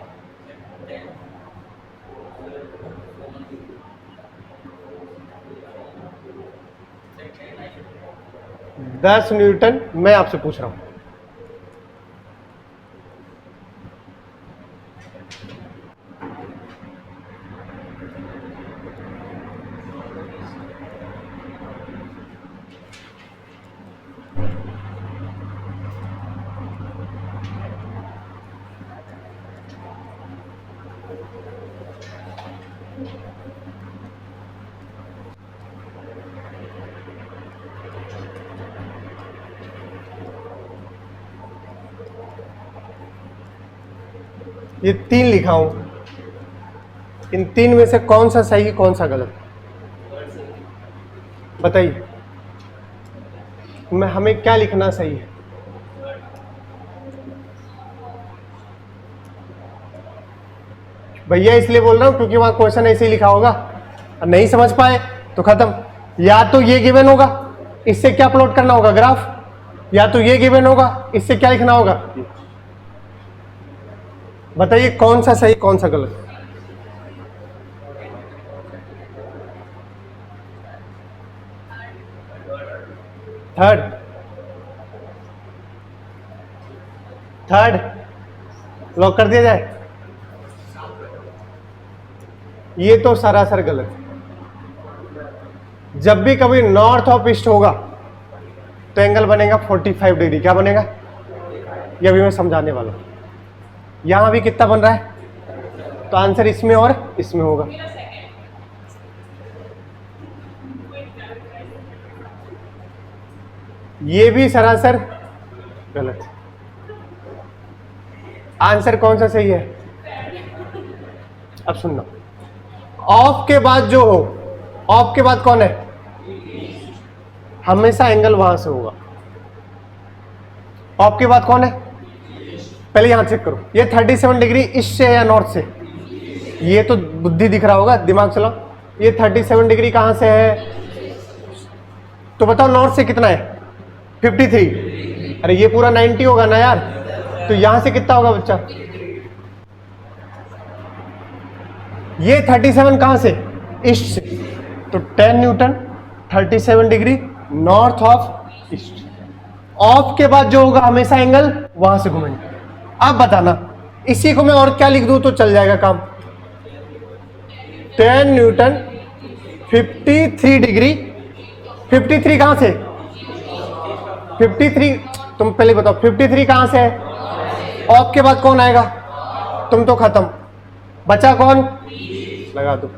दस न्यूटन। मैं आपसे पूछ रहा हूं, ये 3 लिखा हूं, इन 3 में से कौन सा सही कौन सा गलत, बताइए। हमें क्या लिखना सही है, भैया इसलिए बोल रहा हूं क्योंकि वहां क्वेश्चन ऐसे ही लिखा होगा, और नहीं समझ पाए तो खत्म। या तो ये गिवन होगा, इससे क्या प्लॉट करना होगा ग्राफ, या तो ये गिवन होगा, इससे क्या लिखना होगा। बताइए कौन सा सही कौन सा गलत। थर्ड लॉक कर दिया जाए। ये तो सरासर गलत है। जब भी कभी नॉर्थ ऑफ ईस्ट होगा तो एंगल बनेगा 45 डिग्री। क्या बनेगा ये अभी मैं समझाने वाला हूं। यहां भी कितना बन रहा है, तो आंसर इसमें और इसमें होगा। ये भी सरासर गलत है। आंसर कौन सा सही है, अब सुनना। ऑफ के बाद जो हो, ऑफ के बाद कौन है, हमेशा एंगल वहां से होगा। ऑफ के बाद कौन है, पहले यहां चेक करो, ये 37 डिग्री ईस्ट से है या नॉर्थ से। ये तो बुद्धि दिख रहा होगा, दिमाग चलाओ। ये 37 डिग्री कहां से है, तो बताओ नॉर्थ से कितना है 53। अरे ये पूरा 90 होगा ना यार, तो यहां से कितना होगा बच्चा, ये 37 कहां से, ईस्ट से, तो 10 Newton 37 degree north of east. Of के बाद जो होगा हमेशा एंगल वहां से घूमेंगे। आप बताना इसी को मैं और क्या लिख दूं तो चल जाएगा काम। 10 न्यूटन 53 डिग्री, 53 कहां से, 53 तुम पहले बताओ 53 कहां से है, ऑफ के बाद कौन आएगा, तुम तो खत्म, बचा कौन, लगा दो।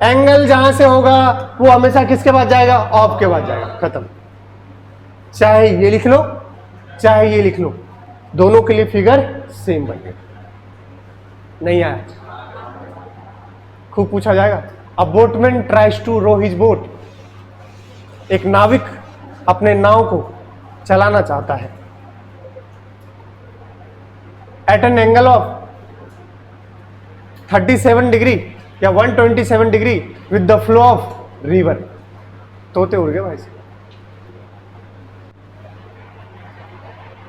एंगल जहां से होगा वो हमेशा किसके बाद जाएगा, ऑफ के बाद जाएगा, खत्म। चाहे ये लिख लो चाहे ये लिख लो, दोनों के लिए फिगर सेम बनेगा। नहीं आया, खूब पूछा जाएगा। A boatman tries to row his boat, एक नाविक अपने नाव को चलाना चाहता है at an angle of 37 degree या 127 degree with the flow of river. तोते उड़ गए भाई से।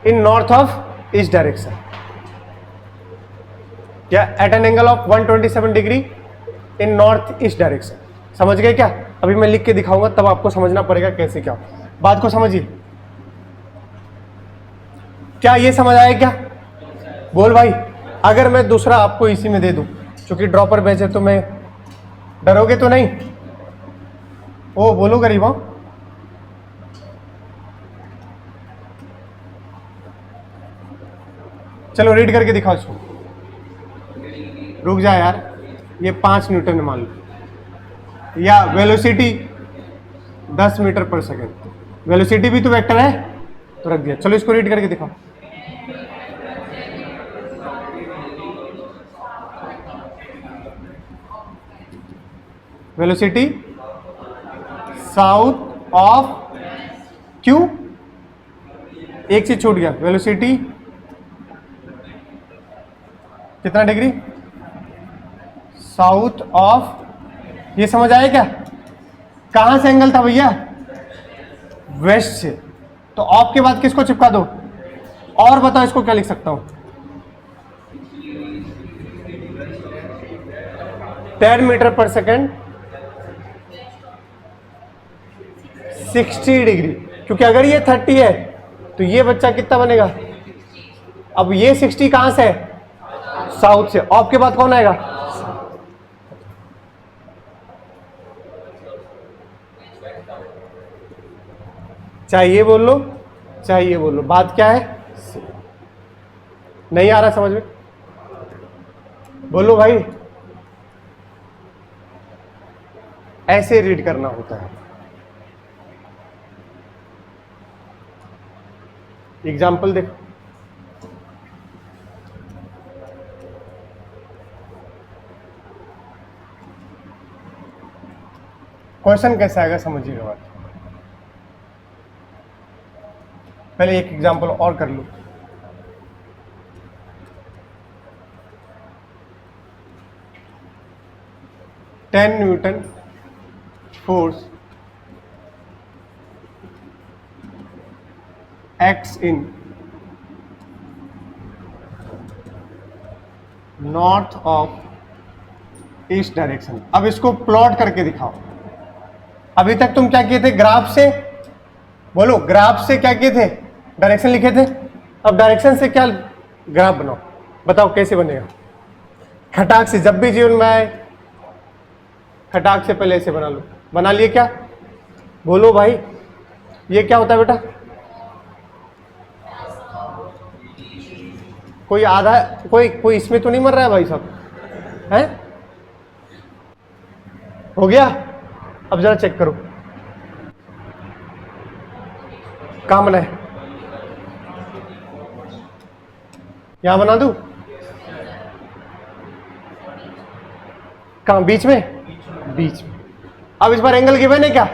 In north of east direction, या at an angle of 127 degree in north east direction. समझ गए क्या, अभी मैं लिख के दिखाऊंगा तब आपको समझना पड़ेगा कैसे क्या। बात को समझिए, क्या ये समझ आया क्या, बोल भाई। अगर मैं दूसरा आपको इसी में दे दूं, क्योंकि ड्रॉपर बैच है तो मैं, डरोगे तो नहीं, ओ बोलो गरीबों। चलो रीड करके दिखाओ इसको। रुक जा यार, ये 5 न्यूटन मान लो, या वेलोसिटी 10 मीटर पर सेकेंड। वेलोसिटी भी तो वेक्टर है, तो रख दिया। चलो इसको रीड करके दिखाओ। वेलोसिटी साउथ ऑफ क्यू, एक चीज छूट गया, वेलोसिटी कितना डिग्री, साउथ ऑफ। ये समझ आया क्या, कहां से एंगल था भैया, वेस्ट से, तो ऑफ के बाद किसको चिपका दो, और बताओ इसको क्या लिख सकता हूं, 10 मीटर पर सेकेंड 60 डिग्री, क्योंकि अगर ये 30 है तो ये बच्चा कितना बनेगा, अब ये 60 कहां से है, साउथ से, ऑफ के बाद कौन आएगा, चाहे ये बोल लो चाहे ये बोल लो, बात क्या है। नहीं आ रहा समझ में, बोलो भाई। ऐसे रीड करना होता है। एग्जाम्पल देखो, क्वेश्चन कैसा आएगा समझिएगा बात। पहले एक एग्जाम्पल और कर लो। 10 Newton force acts in north of east direction. अब इसको प्लॉट करके दिखाओ। अभी तक तुम क्या किए थे, ग्राफ से, बोलो ग्राफ से क्या किए थे, डायरेक्शन लिखे थे। अब डायरेक्शन से क्या ग्राफ बनाओ, बताओ कैसे बनेगा। खटाक से, जब भी जीवन में आए खटाक से पहले ऐसे बना लो। बना लिए क्या, बोलो भाई, ये क्या होता है बेटा, कोई आधा, कोई इसमें तो नहीं मर रहा है भाई साहब, हैं? हो गया। अब जरा चेक करो कहां बना है, यहां बना दूं, कहां, बीच में, बीच में। अब इस बार एंगल गिवन है क्या,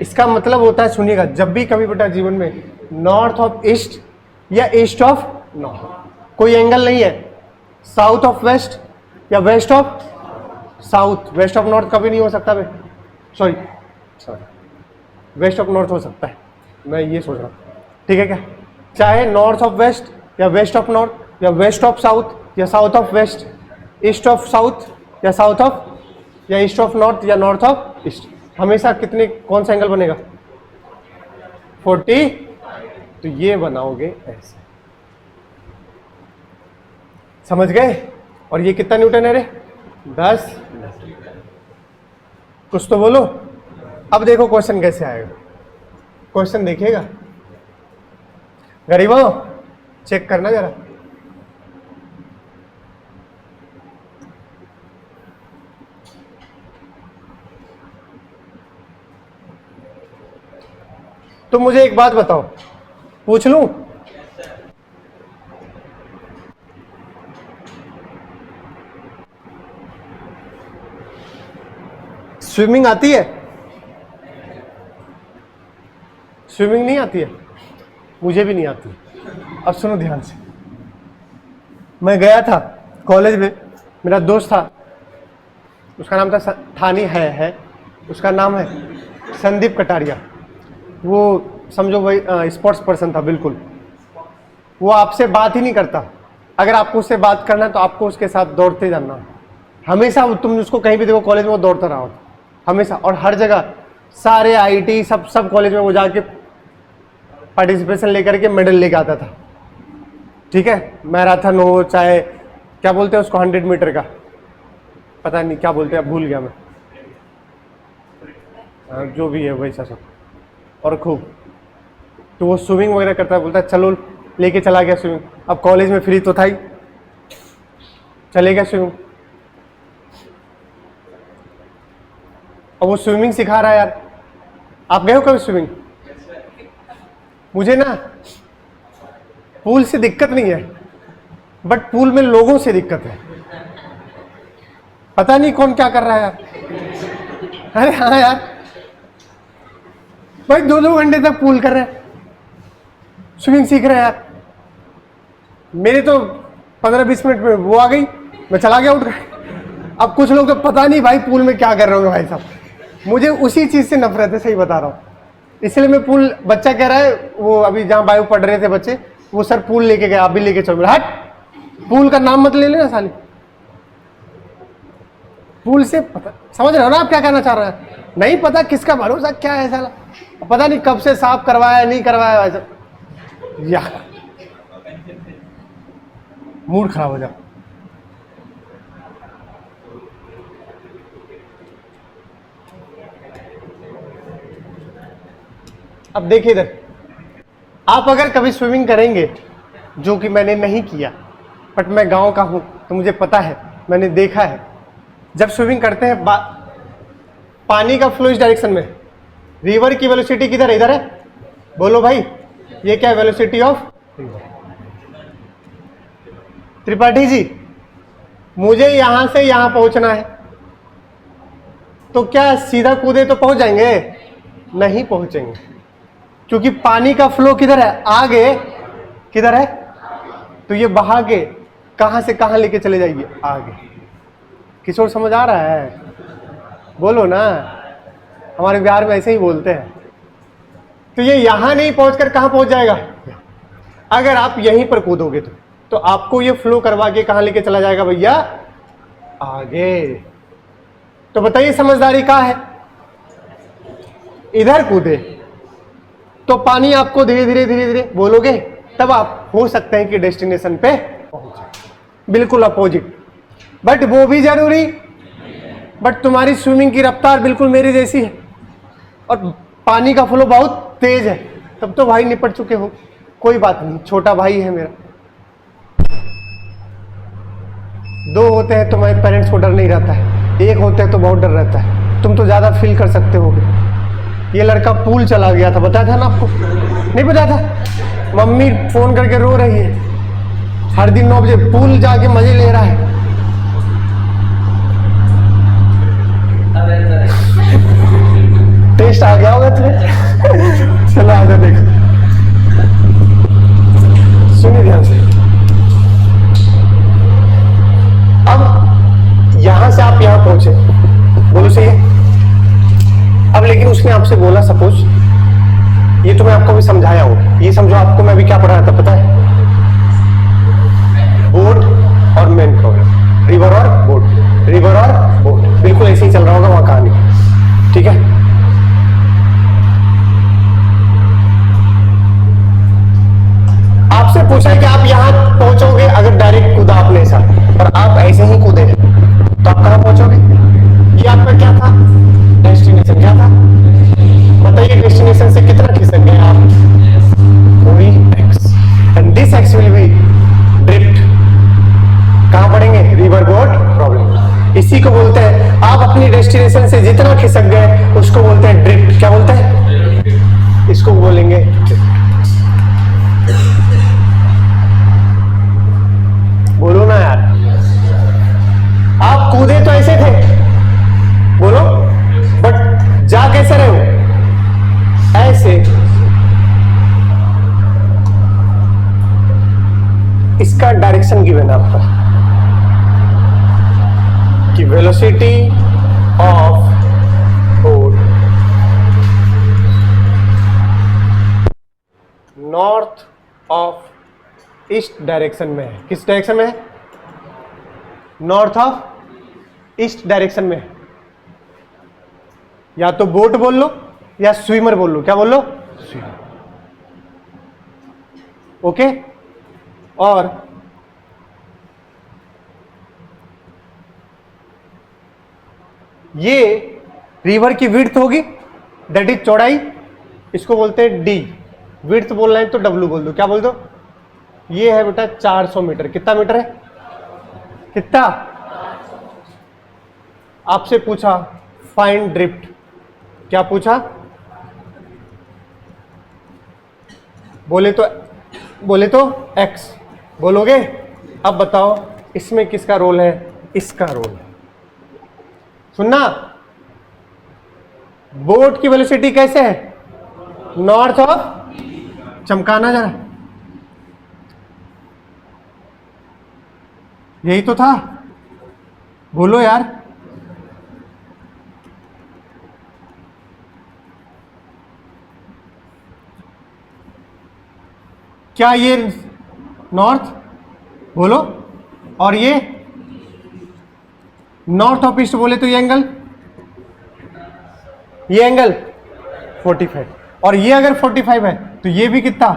इसका मतलब होता है, सुनिएगा, जब भी कभी बेटा जीवन में नॉर्थ ऑफ ईस्ट या ईस्ट ऑफ नॉर्थ कोई एंगल नहीं है, साउथ ऑफ वेस्ट या west of south, west of north कभी नहीं हो सकता बे, सॉरी वेस्ट ऑफ नॉर्थ हो सकता है, मैं ये सोच रहा हूँ, ठीक है क्या, चाहे नॉर्थ ऑफ वेस्ट या वेस्ट ऑफ नॉर्थ या वेस्ट ऑफ साउथ या south of west, east of south या साउथ ऑफ या ईस्ट ऑफ नॉर्थ या नॉर्थ ऑफ ईस्ट, हमेशा कितने, कौन सा एंगल बनेगा 40। तो ये बनाओगे ऐसे, समझ गए। और ये कितना न्यूटन है रे, 10। कुछ तो बोलो। अब देखो क्वेश्चन कैसे आएगा, क्वेश्चन देखिएगा गरीबों, चेक करना जरा। तो मुझे एक बात बताओ, पूछ लूं, स्विमिंग आती है, स्विमिंग नहीं आती है, मुझे भी नहीं आती। अब सुनो ध्यान से, मैं गया था कॉलेज में, मेरा दोस्त था, उसका नाम था नहीं है, उसका नाम है संदीप कटारिया, वो समझो वही स्पोर्ट्स पर्सन था बिल्कुल। वो आपसे बात ही नहीं करता, अगर आपको उससे बात करना है तो आपको उसके साथ दौड़ते जाना, हमेशा तुम उसको कहीं भी देखो कॉलेज में वो दौड़ता रहा होता हमेशा, और हर जगह सारे आईटी सब कॉलेज में वो जाके पार्टिसिपेशन लेकर के मेडल लेके आता था, ठीक है। मैराथन हो, चाहे क्या बोलते हैं उसको 100 मीटर का, पता नहीं क्या बोलते हैं, भूल गया मैं, जो भी है वैसा सब, और खूब। तो वो स्विमिंग वगैरह करता है, बोलता है चलो, लेके चला गया स्विमिंग। अब कॉलेज में फ्री तो था ही, चले गया स्विमिंग। और वो स्विमिंग सिखा रहा है यार, आप गए हो कभी स्विमिंग? मुझे ना पूल से दिक्कत नहीं है, बट पूल में लोगों से दिक्कत है, पता नहीं कौन क्या कर रहा है यार। अरे हाँ यार भाई, 2-2 घंटे तक पूल कर रहे हैं, स्विमिंग सीख रहे हैं यार। मेरे तो 15-20 मिनट में वो आ गई, मैं चला गया उठ गया। अब कुछ लोग तो पता नहीं भाई पूल में क्या कर रहे होंगे भाई साहब, मुझे उसी चीज से नफरत है, सही बता रहा हूँ। इसलिए मैं पूल, बच्चा कह रहा है, वो अभी जहाँ बायो पढ़ रहे थे बच्चे, वो सर पूल लेके गए, आप भी लेके चलो। हट, पूल का नाम मत ले लेना साली, पूल से पता, समझ रहे हो ना आप क्या कहना चाह रहे हैं? नहीं पता किसका भरोसा क्या है साला, पता नहीं कब से साफ करवाया नहीं करवाया, वैसा या मूड खराब हो जाओ। अब देखिए इधर, आप अगर कभी स्विमिंग करेंगे, जो कि मैंने नहीं किया, बट मैं गांव का हूं तो मुझे पता है, मैंने देखा है, जब स्विमिंग करते हैं पानी का फ्लो इस डायरेक्शन में, रिवर की वेलोसिटी किधर है, इधर है, बोलो भाई, ये क्या है velocity of river. Tripathi ji, मुझे यहां से यहां पहुंचना है, तो क्या सीधा कूदे तो पहुंच जाएंगे? नहीं पहुंचेंगे, क्योंकि पानी का फ्लो किधर है, आगे किधर है, तो ये बहा के कहां से कहां लेके चले जाइए, आगे। किशोर समझ आ रहा है? बोलो ना, हमारे बिहार में ऐसे ही बोलते हैं। तो ये यहां नहीं पहुंचकर कहां पहुंच जाएगा? अगर आप यहीं पर कूदोगे तो आपको ये फ्लो करवा के कहां लेके चला जाएगा भैया? आगे। तो बताइए समझदारी कहां है? इधर कूदे तो पानी आपको धीरे धीरे धीरे धीरे बोलोगे, तब आप हो सकते हैं कि डेस्टिनेशन पे पहुंचे। बिल्कुल अपोजिट। बट वो भी जरूरी, बट तुम्हारी स्विमिंग की रफ्तार बिल्कुल मेरी जैसी है और पानी का फ्लो बहुत तेज है, तब तो भाई निपट चुके हो। कोई बात नहीं, छोटा भाई है मेरा। दो होते हैं तो मेरे पेरेंट्स को डर नहीं रहता है, एक होते हैं तो बहुत डर रहता है। तुम तो ज्यादा फील कर सकते होगे। ये लड़का पूल चला गया था, बताया था ना आपको? नहीं बताया था? मम्मी फोन करके रो रही है, हर दिन 9 बजे पूल जाके मजे ले रहा है। टेस्ट आ गया होगा तुम्हें। चलो आगे देखो, सुनिए ध्यान से। अब यहां से आप यहां पहुंचे, बोलो सही है। अब लेकिन उसने आपसे बोला, सपोज ये तो मैं आपको भी समझाया हूं, ये समझो आपको मैं भी क्या पढ़ाया था पता है? बोट और मेन प्रॉब्लम, रिवर और बोट, रिवर और बोट, बिल्कुल ऐसे ही चल रहा होगा वहां कहानी, ठीक है? आपसे पूछा है कि आप यहां पहुंचोगे अगर डायरेक्ट कूदा आपने ऐसा, और आप ऐसे ही कूदे तो आप कहां पहुंचोगे? ये आपका क्या था? डेस्टिनेशन क्या था? बताइए, डेस्टिनेशन से कितना खिसक गए आप? कोई x, and this x will be drift. कहां पड़ेंगे? River boat problem. इसी को बोलते हैं, आप अपनी डेस्टिनेशन से जितना खिसक गए उसको बोलते हैं ड्रिफ्ट। क्या बोलते हैं? इसको बोलेंगे ड्रिफ्ट। बोलो ना यार, आप कूदे तो ऐसे थे, बोलो, बट जा कैसे रहे हो? ऐसे। इसका डायरेक्शन गिवन है आपका कि velocity of boat north of east direction में है। किस डायरेक्शन में है? नॉर्थ ऑफ ईस्ट डायरेक्शन में है। या तो बोट बोल लो या स्विमर बोल लो। क्या बोल लो? स्विमर। ओके। और ये रिवर की विड्थ होगी, दैट इज चौड़ाई, इसको बोलते हैं डी। विड्थ बोलना है तो डब्ल्यू बोल दो। क्या बोल दो? ये है बेटा 400 मीटर। कितना मीटर है? कितना? आपसे पूछा फाइंड ड्रिफ्ट। क्या पूछा? बोले तो एक्स बोलोगे। अब बताओ इसमें किसका रोल है? इसका रोल है। सुनना, बोट की वेलोसिटी कैसे है? नॉर्थ ऑफ, चमकाना जरा, यही तो था, बोलो यार। क्या ये नॉर्थ? बोलो। और ये नॉर्थ ऑफ ईस्ट बोले तो ये एंगल 45, और ये अगर 45 है तो ये भी कितना?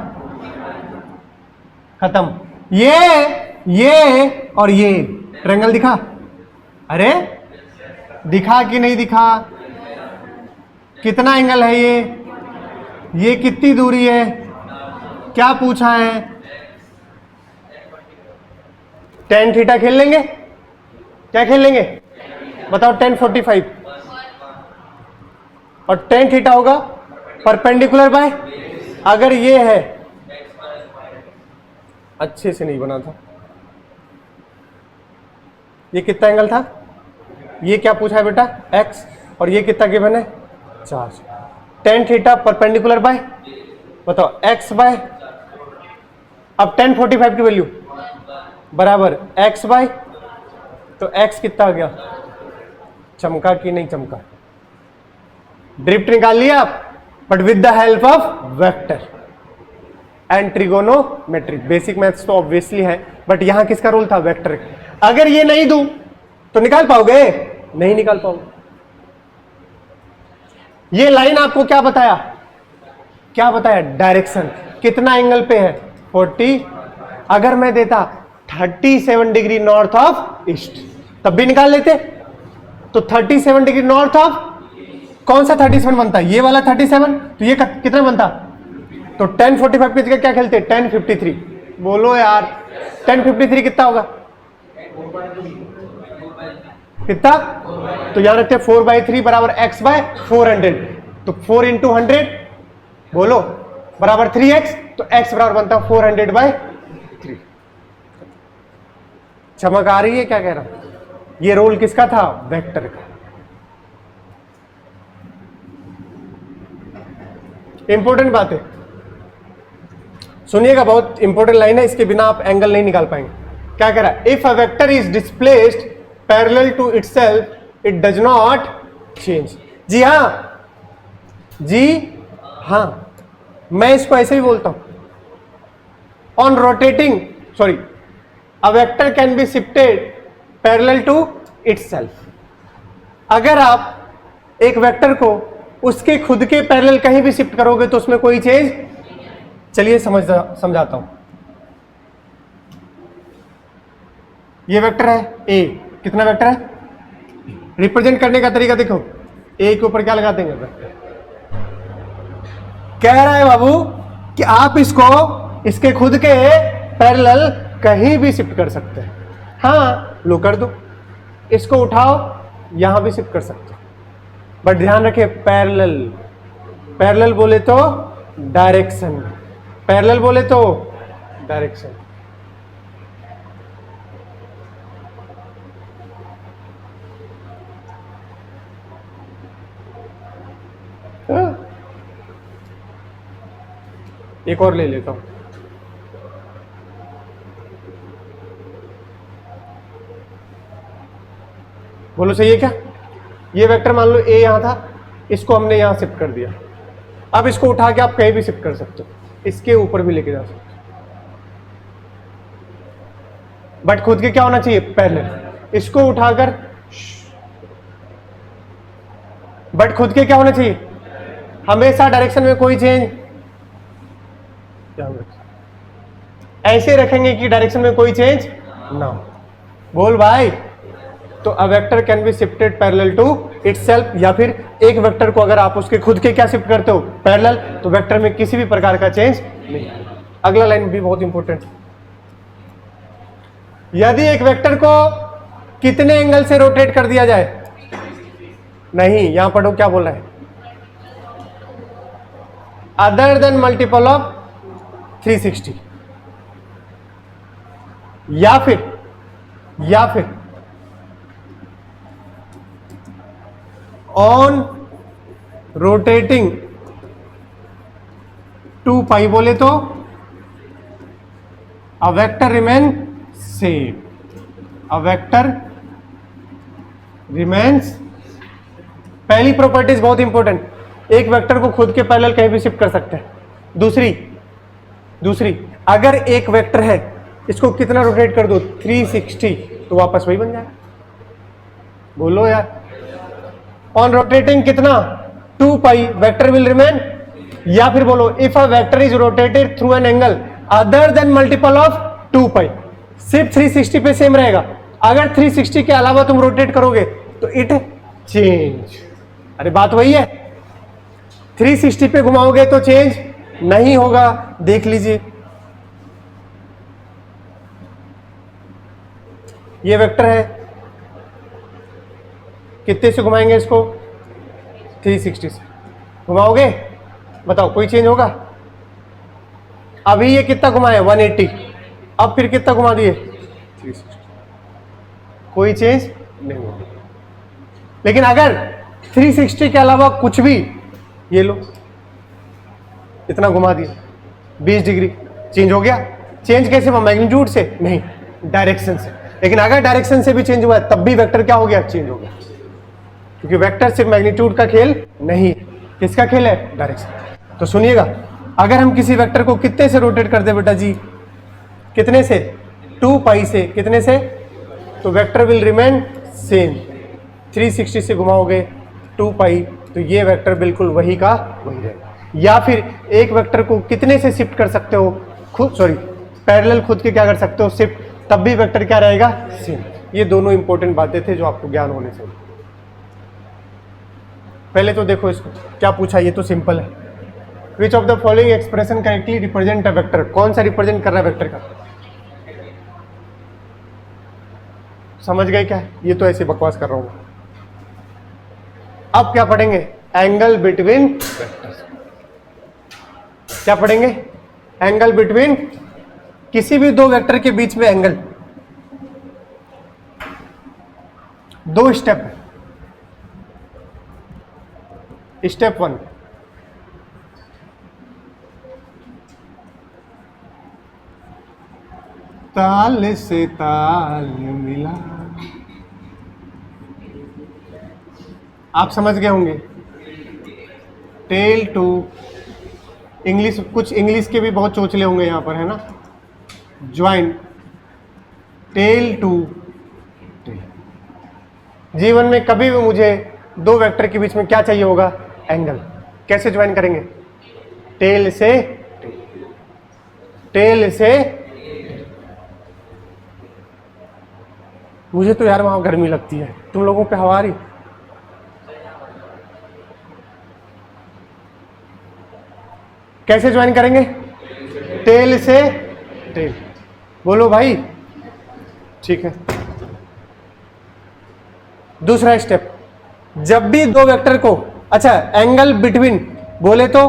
खत्म। ये और ये ट्रायंगल दिखा? अरे दिखा कि नहीं दिखा? कितना एंगल है ये कितनी दूरी है? क्या पूछा है? tan थीटा खेल लेंगे? क्या खेल लेंगे? बताओ। tan 45 और tan थीटा होगा परपेंडिकुलर बाय, अगर ये है, अच्छे से नहीं बना था, ये कितना एंगल था? ये क्या पूछा है बेटा? x, और ये कितना गिवन है? 4। tan थीटा परपेंडिकुलर बाय, बताओ x बाय, अब tan 45 की वैल्यू बराबर x बाय, तो x कितना आ गया? चमका कि नहीं चमका? ड्रिफ्ट निकाल लिया आप, but with the help of vector and trigonometry. Basic maths तो ऑब्वियसली है, बट यहां किसका रोल था? वेक्टर। अगर ये नहीं दूं तो निकाल पाओगे? नहीं निकाल पाओगे। ये लाइन आपको क्या बताया? क्या बताया? डायरेक्शन। कितना एंगल पे है? 40। अगर मैं देता 37 डिग्री नॉर्थ ऑफ ईस्ट, तब भी निकाल लेते। तो 37 डिग्री नॉर्थ ऑफ कौन सा 37 बनता? ये वाला 37। तो ये कितना बनता? तो 1045 की जगह क्या खेलते? 1053। बोलो यार 1053 कितना होगा? कितना? तो याद रखते 4/3 बराबर x बाय 400। तो 4 इंटू 100 बोलो बराबर 3x। तो x बराबर बनता है 400/3। चमक आ रही है क्या कह रहा हूं? ये रोल किसका था? वेक्टर का। इंपॉर्टेंट बात है, सुनिएगा, बहुत इंपॉर्टेंट लाइन है, इसके बिना आप एंगल नहीं निकाल पाएंगे। क्या कह रहा है? If a vector is displaced parallel to itself it does not change. जी हां, जी हां, मैं इसको ऐसे भी बोलता हूं। On rotating, sorry, a vector can be shifted parallel to itself. अगर आप एक वेक्टर को उसके खुद के पैरेलल कहीं भी शिफ्ट करोगे तो उसमें कोई चेंज। चलिए समझाता हूं। ये वेक्टर है ए। कितना वेक्टर है? रिप्रेजेंट करने का तरीका देखो, ए के ऊपर क्या लगा देंगे? वेक्टर। कह रहा है बाबू कि आप इसको इसके खुद के पैरेलल कहीं भी शिफ्ट कर सकते हैं। हाँ, लो कर दो, इसको उठाओ, यहां भी शिफ्ट कर सकते हो, बट ध्यान रखें पैरेलल। पैरेलल बोले तो डायरेक्शन, पैरेलल बोले तो डायरेक्शन। एक और ले लेता हूं। बोलो सही है क्या? ये वेक्टर मान लो ए यहां था, इसको हमने यहां शिफ्ट कर दिया। अब इसको उठा के आप कहीं भी शिफ्ट कर सकते हो, इसके ऊपर भी लेके जा सकते हो, बट खुद के क्या होना चाहिए? पैरेलल। इसको उठाकर, बट खुद के क्या होना चाहिए? हमेशा डायरेक्शन में कोई चेंज। ऐसे रखेंगे कि डायरेक्शन में कोई चेंज ना हो। बोल भाई। तो a vector can be shifted parallel to itself, या फिर एक वेक्टर को अगर आप उसके खुद के क्या शिफ्ट करते हो? पैरेलल, तो वेक्टर में किसी भी प्रकार का चेंज नहीं। अगला लाइन भी बहुत इंपॉर्टेंट। यदि एक वेक्टर को कितने एंगल से रोटेट कर दिया जाए? नहीं, यहां पढ़ो क्या बोल रहा है? अदर देन मल्टीपल ऑफ 360, या फिर ऑन रोटेटिंग 2 पाई बोले तो a vector remain same. A vector remains. पहली प्रॉपर्टीज बहुत इंपॉर्टेंट, एक वेक्टर को खुद के पैरेलल कहीं भी शिफ्ट कर सकते हैं। दूसरी अगर एक वेक्टर है, इसको कितना रोटेट कर दो? 360, तो वापस वही बन जाएगा। बोलो यार। ऑन रोटेटिंग कितना? 2 पाई वेक्टर विल रिमेन। या फिर बोलो if a vector is rotated through an angle other than multiple of 2 पाई, सिर्फ 360 पे सेम रहेगा। अगर 360 के अलावा तुम रोटेट करोगे तो इट चेंज। अरे बात वही है, 360 पे घुमाओगे तो चेंज नहीं होगा। देख लीजिए, ये वेक्टर है, कितने से घुमाएंगे इसको? 360 से घुमाओगे, बताओ कोई चेंज होगा? अभी ये कितना घुमाए? 180। अब फिर कितना घुमा दिए? 360। कोई चेंज नहीं होगा। लेकिन अगर 360 के अलावा कुछ भी, ये लो इतना घुमा दिया 20 डिग्री, चेंज हो गया। चेंज कैसे हुआ? मैग्नीट्यूड से नहीं, डायरेक्शन से। लेकिन अगर डायरेक्शन से भी चेंज हुआ है तब भी वेक्टर क्या हो गया? चेंज हो गया। क्योंकि वेक्टर सिर्फ मैग्नीट्यूड का खेल नहीं है, किसका खेल है? डायरेक्शन। तो सुनिएगा, अगर हम किसी वेक्टर को कितने से रोटेट कर दे बेटा जी, कितने से? 2 पाई से, कितने से? तो वेक्टर विल रिमेन सेम। 360 से घुमाओगे 2 पाई, तो ये वेक्टर बिल्कुल वही का वही रहेगा। या फिर एक वेक्टर को कितने से शिफ्ट कर सकते हो? खुद पैरेलल खुद के क्या कर सकते हो? शिफ्ट, तब भी वेक्टर क्या रहेगा? सेम। ये दोनों इंपॉर्टेंट बातें थे जो आपको ज्ञान होने चाहिए। पहले तो देखो इसको क्या पूछा, ये तो सिंपल है। विच of the following expression correctly represent a vector? कौन सा रिप्रेजेंट कर रहा है वेक्टर का? समझ गए क्या? ये तो ऐसे बकवास कर रहा हूं। अब क्या पढ़ेंगे? Angle between vectors. क्या पढ़ेंगे? एंगल बिटवीन, किसी भी दो वेक्टर के बीच में एंगल। 2 स्टेप। स्टेप 1, ताल से ताल मिला। आप समझ गए होंगे। टेल टू, इंग्लिश, कुछ इंग्लिश के भी बहुत चोचले होंगे यहां पर, है ना? Join tail to tail. जीवन में कभी भी मुझे दो वेक्टर के बीच में क्या चाहिए होगा? एंगल। कैसे ज्वाइन करेंगे? टेल से टेल से। मुझे तो यार वहां गर्मी लगती है, तुम लोगों पे हवा आ रही? कैसे ज्वाइन करेंगे? टेल से टेल। बोलो भाई, ठीक है। दूसरा स्टेप, जब भी दो वेक्टर को, अच्छा एंगल बिटवीन बोले तो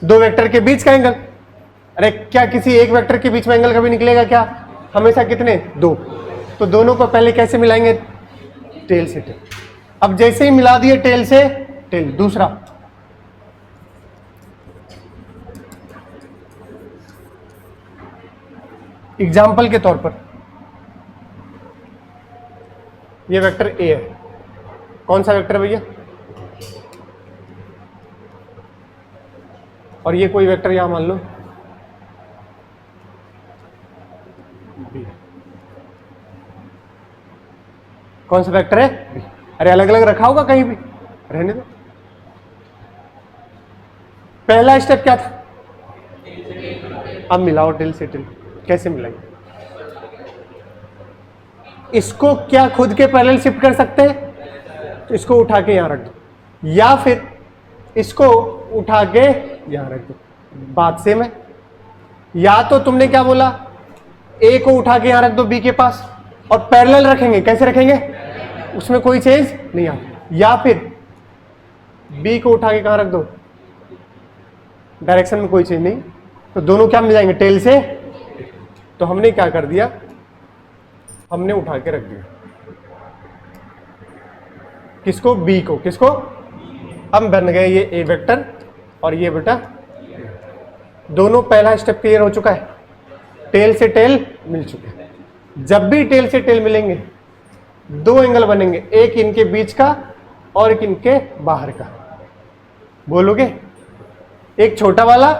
दो वेक्टर के बीच का एंगल। अरे क्या किसी एक वेक्टर के बीच में एंगल कभी निकलेगा क्या? हमेशा कितने? 2। तो दोनों को पहले कैसे मिलाएंगे? टेल से टेल। अब जैसे ही मिला दिए टेल से टेल, दूसरा एग्जाम्पल के तौर पर ये वेक्टर ए है। कौन सा वेक्टर भैया? और ये कोई वेक्टर यहां मान लो बी। कौन सा वेक्टर है? बी। अरे अलग अलग रखा होगा कहीं भी, रहने दो। पहला स्टेप क्या था? अब मिलाओ टेल से टेल। कैसे मिलाएंगे? इसको क्या खुद के पैरेलल शिफ्ट कर सकते हैं? तो इसको उठा के यहां रख दो, या फिर इसको उठा के यहां रख दो। बात सेम है। या तो तुमने क्या बोला, ए को उठा के यहां रख दो बी के पास, और पैरेलल रखेंगे। कैसे रखेंगे? उसमें कोई चेंज नहीं आता। या फिर बी को उठा के कहां रख दो, डायरेक्शन में कोई चेंज नहीं, तो दोनों क्या मिल जाएंगे? टेल से। तो हमने क्या कर दिया, हमने उठा के रख दिया किसको? बी को। किसको? अब बन गए ये ए वेक्टर और ये बेटा, दोनों पहला स्टेप क्लियर हो चुका है। टेल से टेल मिल चुके हैं। जब भी टेल से टेल मिलेंगे दो एंगल बनेंगे, एक इनके बीच का और एक इनके बाहर का। बोलोगे? एक छोटा वाला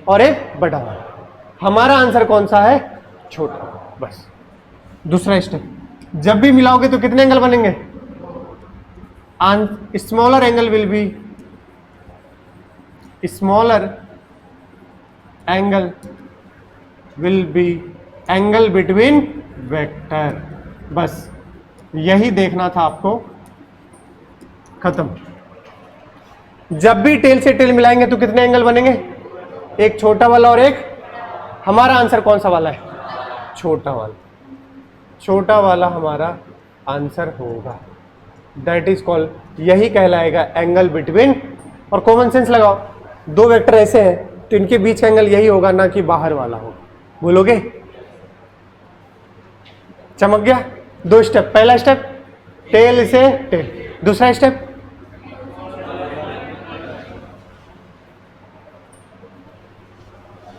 और एक बड़ा वाला। हमारा आंसर कौन सा है? छोटा। बस। दूसरा स्टेप, जब भी मिलाओगे तो कितने एंगल बनेंगे? Smaller angle will be, smaller angle will be angle between vector. बस यही देखना था आपको, खत्म। जब भी टेल से टेल मिलाएंगे तो कितने एंगल बनेंगे? एक छोटा वाला और एक, हमारा आंसर कौन सा वाला है? छोटा वाला। छोटा वाला हमारा आंसर होगा। दैट इज कॉल्ड, यही कहलाएगा एंगल बिटवीन। और कॉमन सेंस लगाओ, दो वेक्टर ऐसे हैं तो इनके बीच का एंगल यही होगा, ना कि बाहर वाला होगा। बोलोगे? चमक गया? 2 स्टेप। पहला स्टेप टेल से टेल, दूसरा स्टेप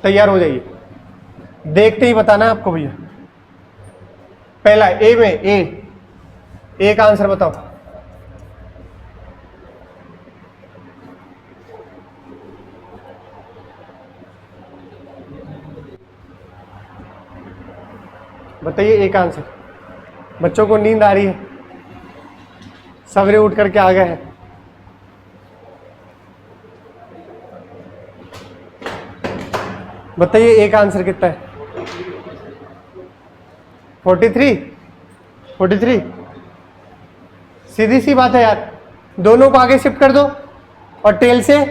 तैयार हो जाइए, देखते ही बताना है आपको भैया। पहला ए में ए का आंसर बताओ। बताइए एक आंसर। बच्चों को नींद आ रही है, सवेरे उठ करके आ गए हैं। बताइए एक आंसर कितना है? 43। 43। सीधी सी बात है यार, दोनों को आगे शिफ्ट कर दो और टेल से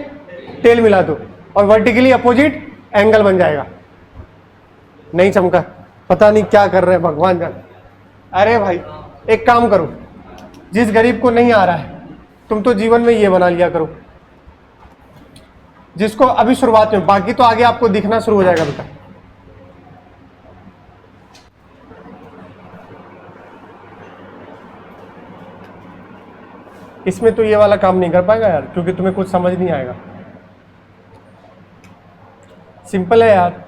टेल मिला दो और वर्टिकली अपोजिट एंगल बन जाएगा। नहीं चमका, पता नहीं क्या कर रहे हैं, भगवान जाने। अरे भाई एक काम करो, जिस गरीब को नहीं आ रहा है तुम तो जीवन में ये बना लिया करो, जिसको अभी शुरुआत में, बाकी तो आगे आपको दिखना शुरू हो जाएगा बेटा। इसमें तो ये वाला काम नहीं कर पाएगा यार, क्योंकि तुम्हें कुछ समझ नहीं आएगा। सिंपल है यार,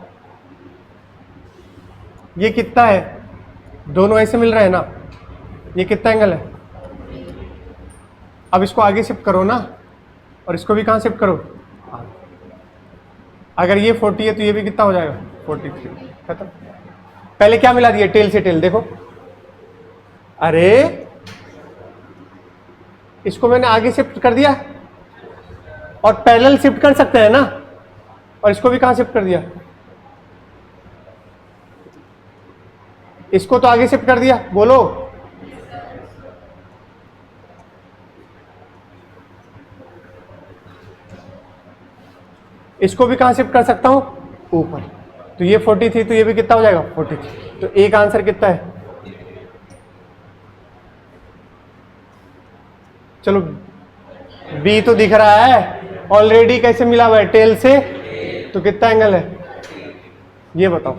ये कितना है, दोनों ऐसे मिल रहे हैं ना, ये कितना एंगल है। अब इसको आगे शिफ्ट करो ना, और इसको भी कहाँ शिफ्ट करो। अगर ये 40 है तो ये भी कितना हो जाएगा, 43। खत्म। पहले क्या मिला दिया, टेल से टेल। देखो, अरे इसको मैंने आगे शिफ्ट कर दिया, और पैरेलल शिफ्ट कर सकते हैं ना, और इसको भी कहां शिफ्ट कर दिया, इसको तो आगे शिफ्ट कर दिया। बोलो, इसको भी कहां शिफ्ट कर सकता हूं, ऊपर। तो ये 43, तो ये भी कितना हो जाएगा, 43। तो एक आंसर कितना है, चलो बी तो दिख रहा है ऑलरेडी, कैसे मिला हुआ है, टेल से। तो कितना एंगल है ये बताओ।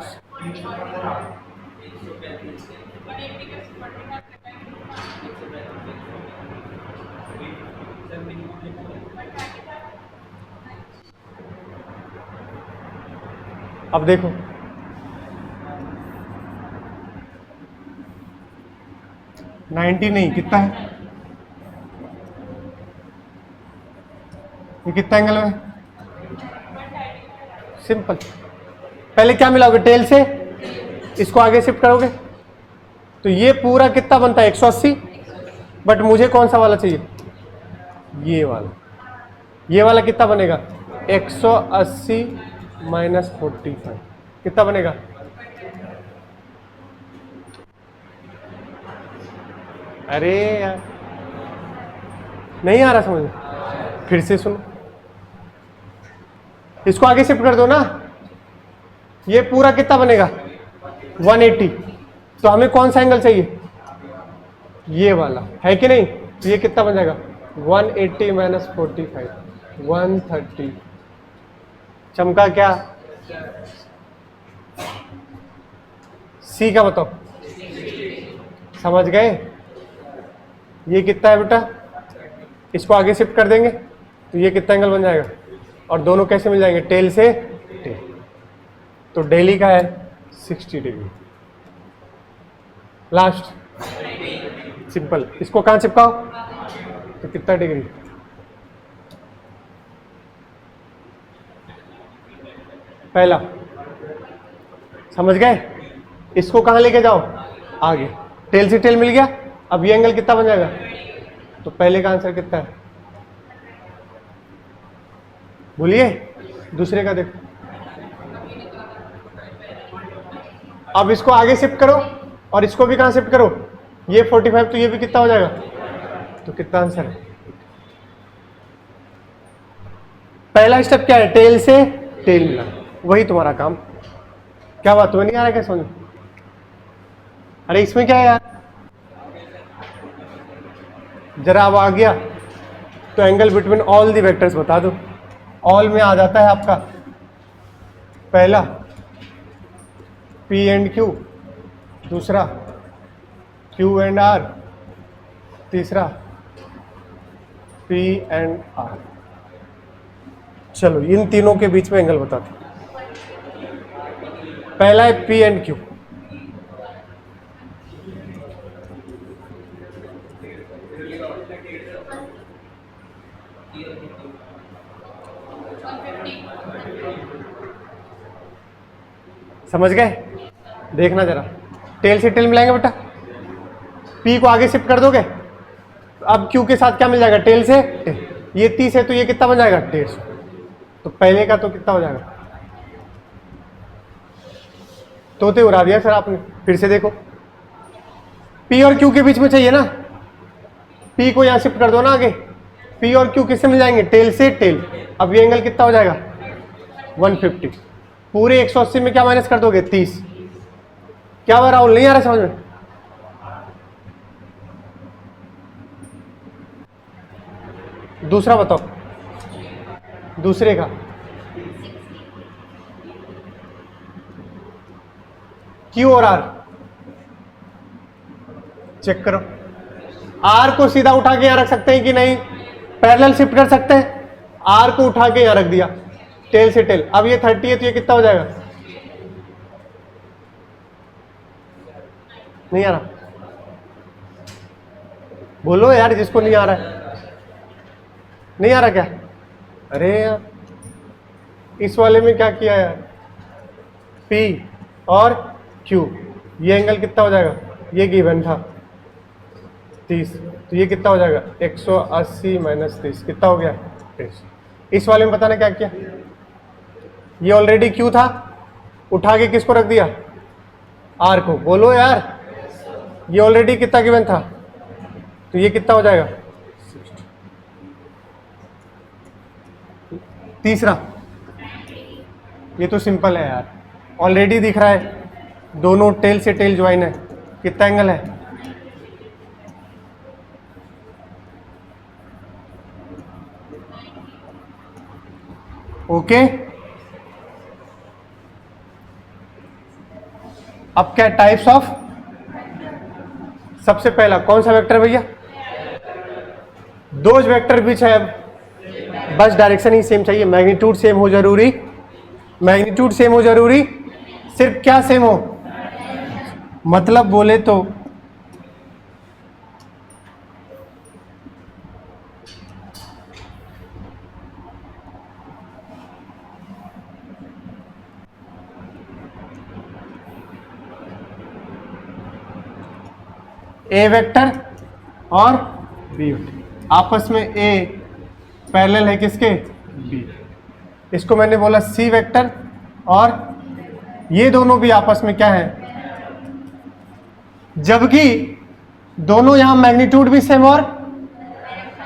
अब देखो, नाइनटी नहीं, कितना है, ये कितना एंगल है, सिंपल। पहले क्या मिलाओगे, टेल से, इसको आगे शिफ्ट करोगे तो ये पूरा कितना बनता है, 180। बट मुझे कौन सा वाला चाहिए, ये वाला। ये वाला कितना बनेगा, 180 माइनस 45 कितना बनेगा, अरे यार नहीं आ रहा समझ, फिर से सुनो, इसको आगे शिफ्ट कर दो ना, ये पूरा कितना बनेगा, 180। तो हमें कौन सा एंगल चाहिए, ये वाला है कि नहीं। तो ये कितना बन जाएगा, 180 माइनस 45, 130। चमका क्या, सी का बताओ, समझ गए। ये कितना है बेटा, इसको आगे शिफ्ट कर देंगे तो ये कितना एंगल बन जाएगा, और दोनों कैसे मिल जाएंगे, टेल से टेल। तो डेली का है 60 डिग्री। लास्ट सिंपल, इसको कहां चिपकाओ, तो कितना डिग्री, पहला। समझ गए, इसको कहां लेके जाओ, आगे। टेल से टेल मिल गया, अब ये एंगल कितना बन जाएगा, तो पहले का आंसर कितना है, बोलिए। दूसरे का देखो, अब इसको आगे शिफ्ट करो और इसको भी कहां शिफ्ट करो, ये 45, तो ये भी कितना हो जाएगा, तो कितना आंसर है। पहला स्टेप क्या है, टेल से टेल मिला, वही तुम्हारा काम। क्या बात, तुम्हें नहीं आ रहा क्या समझ, अरे इसमें क्या है यार, जरा अब आ गया तो angle between all the vectors बता दो। ऑल में आ जाता है आपका पहला P एंड Q, दूसरा Q एंड R, तीसरा P एंड R। चलो इन तीनों के बीच में एंगल बताते। पहला है P एंड Q, समझ गए। देखना जरा, टेल से टेल मिलाएंगे बेटा, पी को आगे शिफ्ट कर दोगे, अब क्यू के साथ क्या मिल जाएगा, टेल से टेल। ये 30 है तो ये कितना बन जाएगा 150, तो पहले का तो कितना हो जाएगा, तोते उड़ा दिया सर आपने। फिर से देखो, पी और क्यू के बीच में चाहिए ना, पी को यहां शिफ्ट कर दो ना आगे, पी और क्यू किससे मिल जाएंगे, टेल से टेल। अब ये एंगल कितना हो जाएगा 150, पूरे 180 में क्या माइनस कर दोगे 30। क्या हुआ राहुल, नहीं आ रहा समझ में? दूसरा बताओ, दूसरे का क्यू और आर चेक करो, आर को सीधा उठा के यहां रख सकते हैं कि नहीं, पैरेलल शिफ्ट कर सकते हैं, आर को उठा के यहां रख दिया टेल से टेल। अब ये 30 है तो ये कितना हो जाएगा, नहीं आ रहा, बोलो यार जिसको नहीं आ रहा है, नहीं आ रहा क्या? अरे यार इस वाले में क्या किया यार, P और Q, ये एंगल कितना हो जाएगा, ये गिवन था 30, तो ये कितना हो जाएगा 180 माइनस 30, कितना हो गया 30। इस वाले में बताना क्या किया, ये ऑलरेडी Q था, उठा के किसको रख दिया, R को, बोलो यार, ये ऑलरेडी कितना गिवन था, तो ये कितना हो जाएगा 60। तीसरा, ये तो सिंपल है यार, ऑलरेडी दिख रहा है, दोनों टेल से टेल ज्वाइन है, कितना एंगल है, ओके। अब क्या टाइप्स ऑफ, सबसे पहला कौन सा वेक्टर भैया, दो वेक्टर बीच है, बस डायरेक्शन ही सेम चाहिए, मैग्नीट्यूड सेम हो जरूरी, मैग्नीट्यूड सेम हो जरूरी, सिर्फ क्या सेम हो, मतलब बोले तो ए वेक्टर और बी वेक्टर आपस में, ए पैरेलल है किसके, बी, इसको मैंने बोला सी वेक्टर, और ये दोनों भी आपस में क्या है, जबकि दोनों यहां मैग्नीट्यूड भी सेम और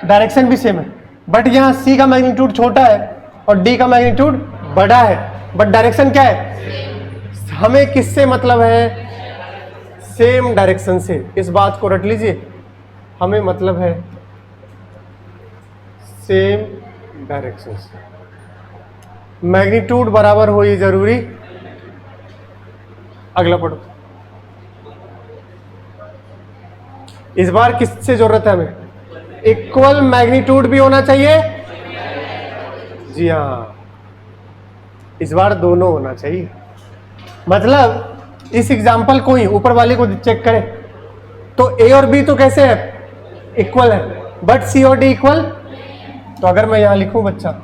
डायरेक्शन भी सेम है, बट यहां सी का मैग्नीट्यूड छोटा है और डी का मैग्नीट्यूड बड़ा है, बट डायरेक्शन क्या है, हमें किससे मतलब है, सेम डायरेक्शन से। इस बात को रट लीजिए, हमें मतलब है सेम डायरेक्शन से, मैग्नीट्यूड बराबर हो ये जरूरी। अगला पढ़ो, इस बार किससे जरूरत है हमें, इक्वल मैग्नीट्यूड भी होना चाहिए, जी हाँ, इस बार दोनों होना चाहिए। मतलब इस एग्जाम्पल को ही ऊपर वाले को चेक करें तो ए और बी तो कैसे है, इक्वल है, बट सी और डी इक्वल, तो अगर मैं यहां लिखूं बच्चा,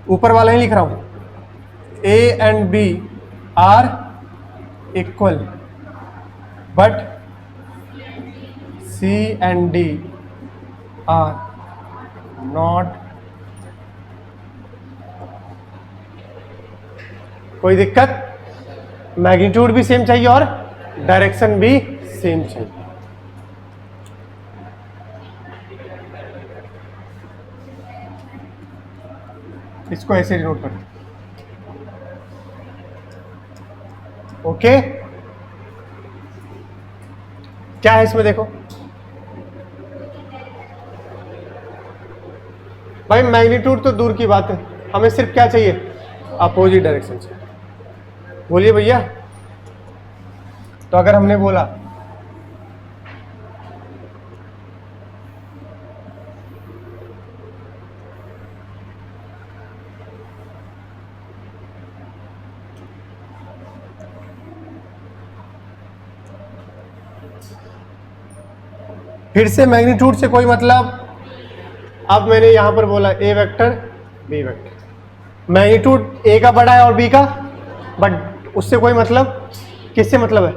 ऊपर वाला ही लिख रहा हूं, A and B are equal but C and D are not, कोई दिक्कत, मैग्नीट्यूड भी सेम चाहिए और डायरेक्शन भी सेम चाहिए। इसको ऐसे नोट कर, ओके। क्या है इसमें देखो भाई, मैग्नीट्यूड तो दूर की बात है, हमें सिर्फ क्या चाहिए, अपोजिट डायरेक्शन चाहिए। बोलिए भैया, तो अगर हमने बोला फिर से मैग्नीट्यूड से कोई मतलब, अब मैंने यहां पर बोला A vector B vector, magnitude A का बड़ा है और बी का, बट उससे कोई मतलब किससे मतलब है?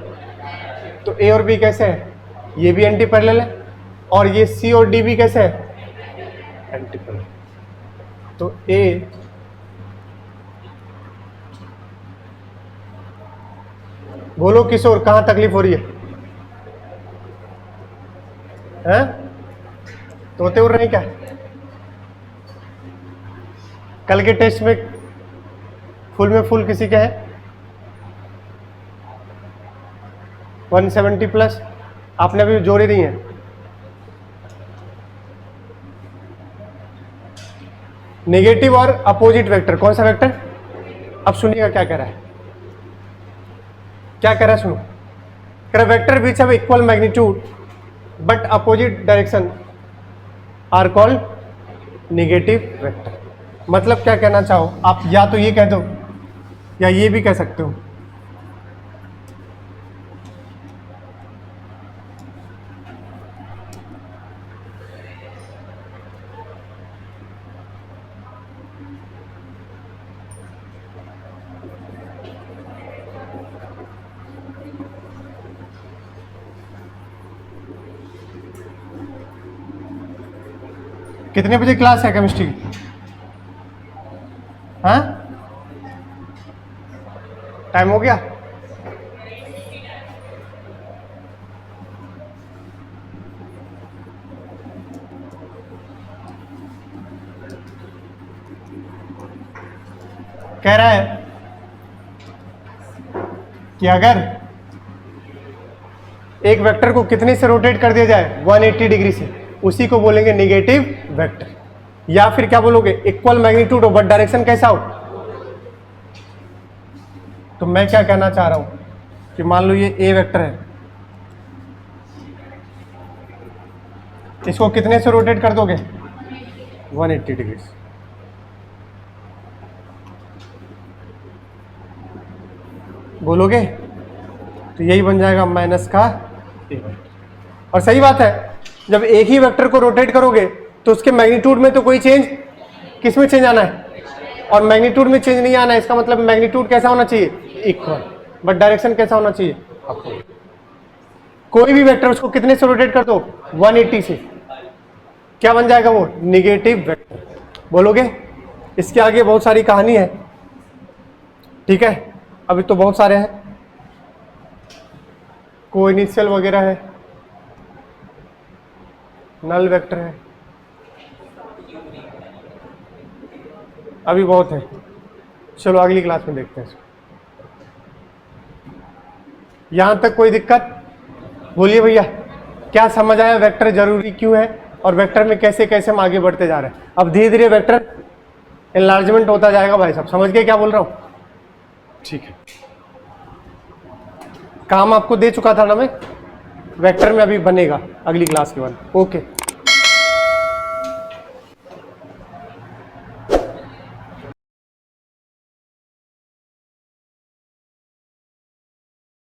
तो ए और बी कैसे है? ये भी एंटी पैरेलल है, और ये सी और डी भी कैसे है? Anti parallel. तो ए बोलो किशोर, कहां तकलीफ हो रही है? हैं? तोते उड़ रहे हैं क्या? कल के टेस्ट में फुल किसी का है 170 प्लस, आपने अभी जोड़ी नहीं है। नेगेटिव और अपोजिट वेक्टर, कौन सा वेक्टर? अब सुनिएगा क्या कह रहा है, क्या कह रहा है, सुनो। कह रहा vector which have equal magnitude but opposite direction are called negative vector. मतलब क्या कहना चाहो आप? या तो ये कह दो या ये भी कह सकते हो। कितने बजे क्लास है केमिस्ट्री की? हाँ, टाइम हो गया? कह रहा है कि अगर एक वेक्टर को कितने से रोटेट कर दिया जाए? 180 डिग्री से, उसी को बोलेंगे नेगेटिव वेक्टर। या फिर क्या बोलोगे? इक्वल मैग्नीट्यूड हो बट डायरेक्शन कैसा हो? तो मैं क्या कहना चाह रहा हूं कि मान लो ये ए वेक्टर है, इसको कितने से रोटेट कर दोगे? 180 डिग्री से। बोलोगे तो यही बन जाएगा माइनस का ए। और सही बात है, जब एक ही वेक्टर को रोटेट करोगे तो उसके मैग्नीट्यूड में तो कोई चेंज, किस में चेंज आना है? और मैग्नीट्यूड में चेंज नहीं आना है, इसका मतलब मैग्नीट्यूड कैसा होना चाहिए? इक्वल, बट डायरेक्शन कैसा होना चाहिए? अपोजिट। कोई भी वेक्टर उसको कितने से रोटेट कर दो? 180 से, क्या बन जाएगा वो? Negative vector. बोलोगे? इसके आगे बहुत सारी कहानी है, ठीक है, अभी तो बहुत सारे हैं, को इनिशियल वगैरह है, नल वेक्टर है, अभी बहुत है। चलो अगली क्लास में देखते हैं। यहां तक कोई दिक्कत? बोलिए भैया, क्या समझ आया? वेक्टर जरूरी क्यों है और वेक्टर में कैसे कैसे हम आगे बढ़ते जा रहे हैं? अब धीरे धीरे वेक्टर एनलार्जमेंट होता जाएगा भाई साहब, समझ गए क्या बोल रहा हूं? ठीक है, काम आपको दे चुका था ना मैं, वेक्टर में अभी बनेगा अगली क्लास के बाद। ओके।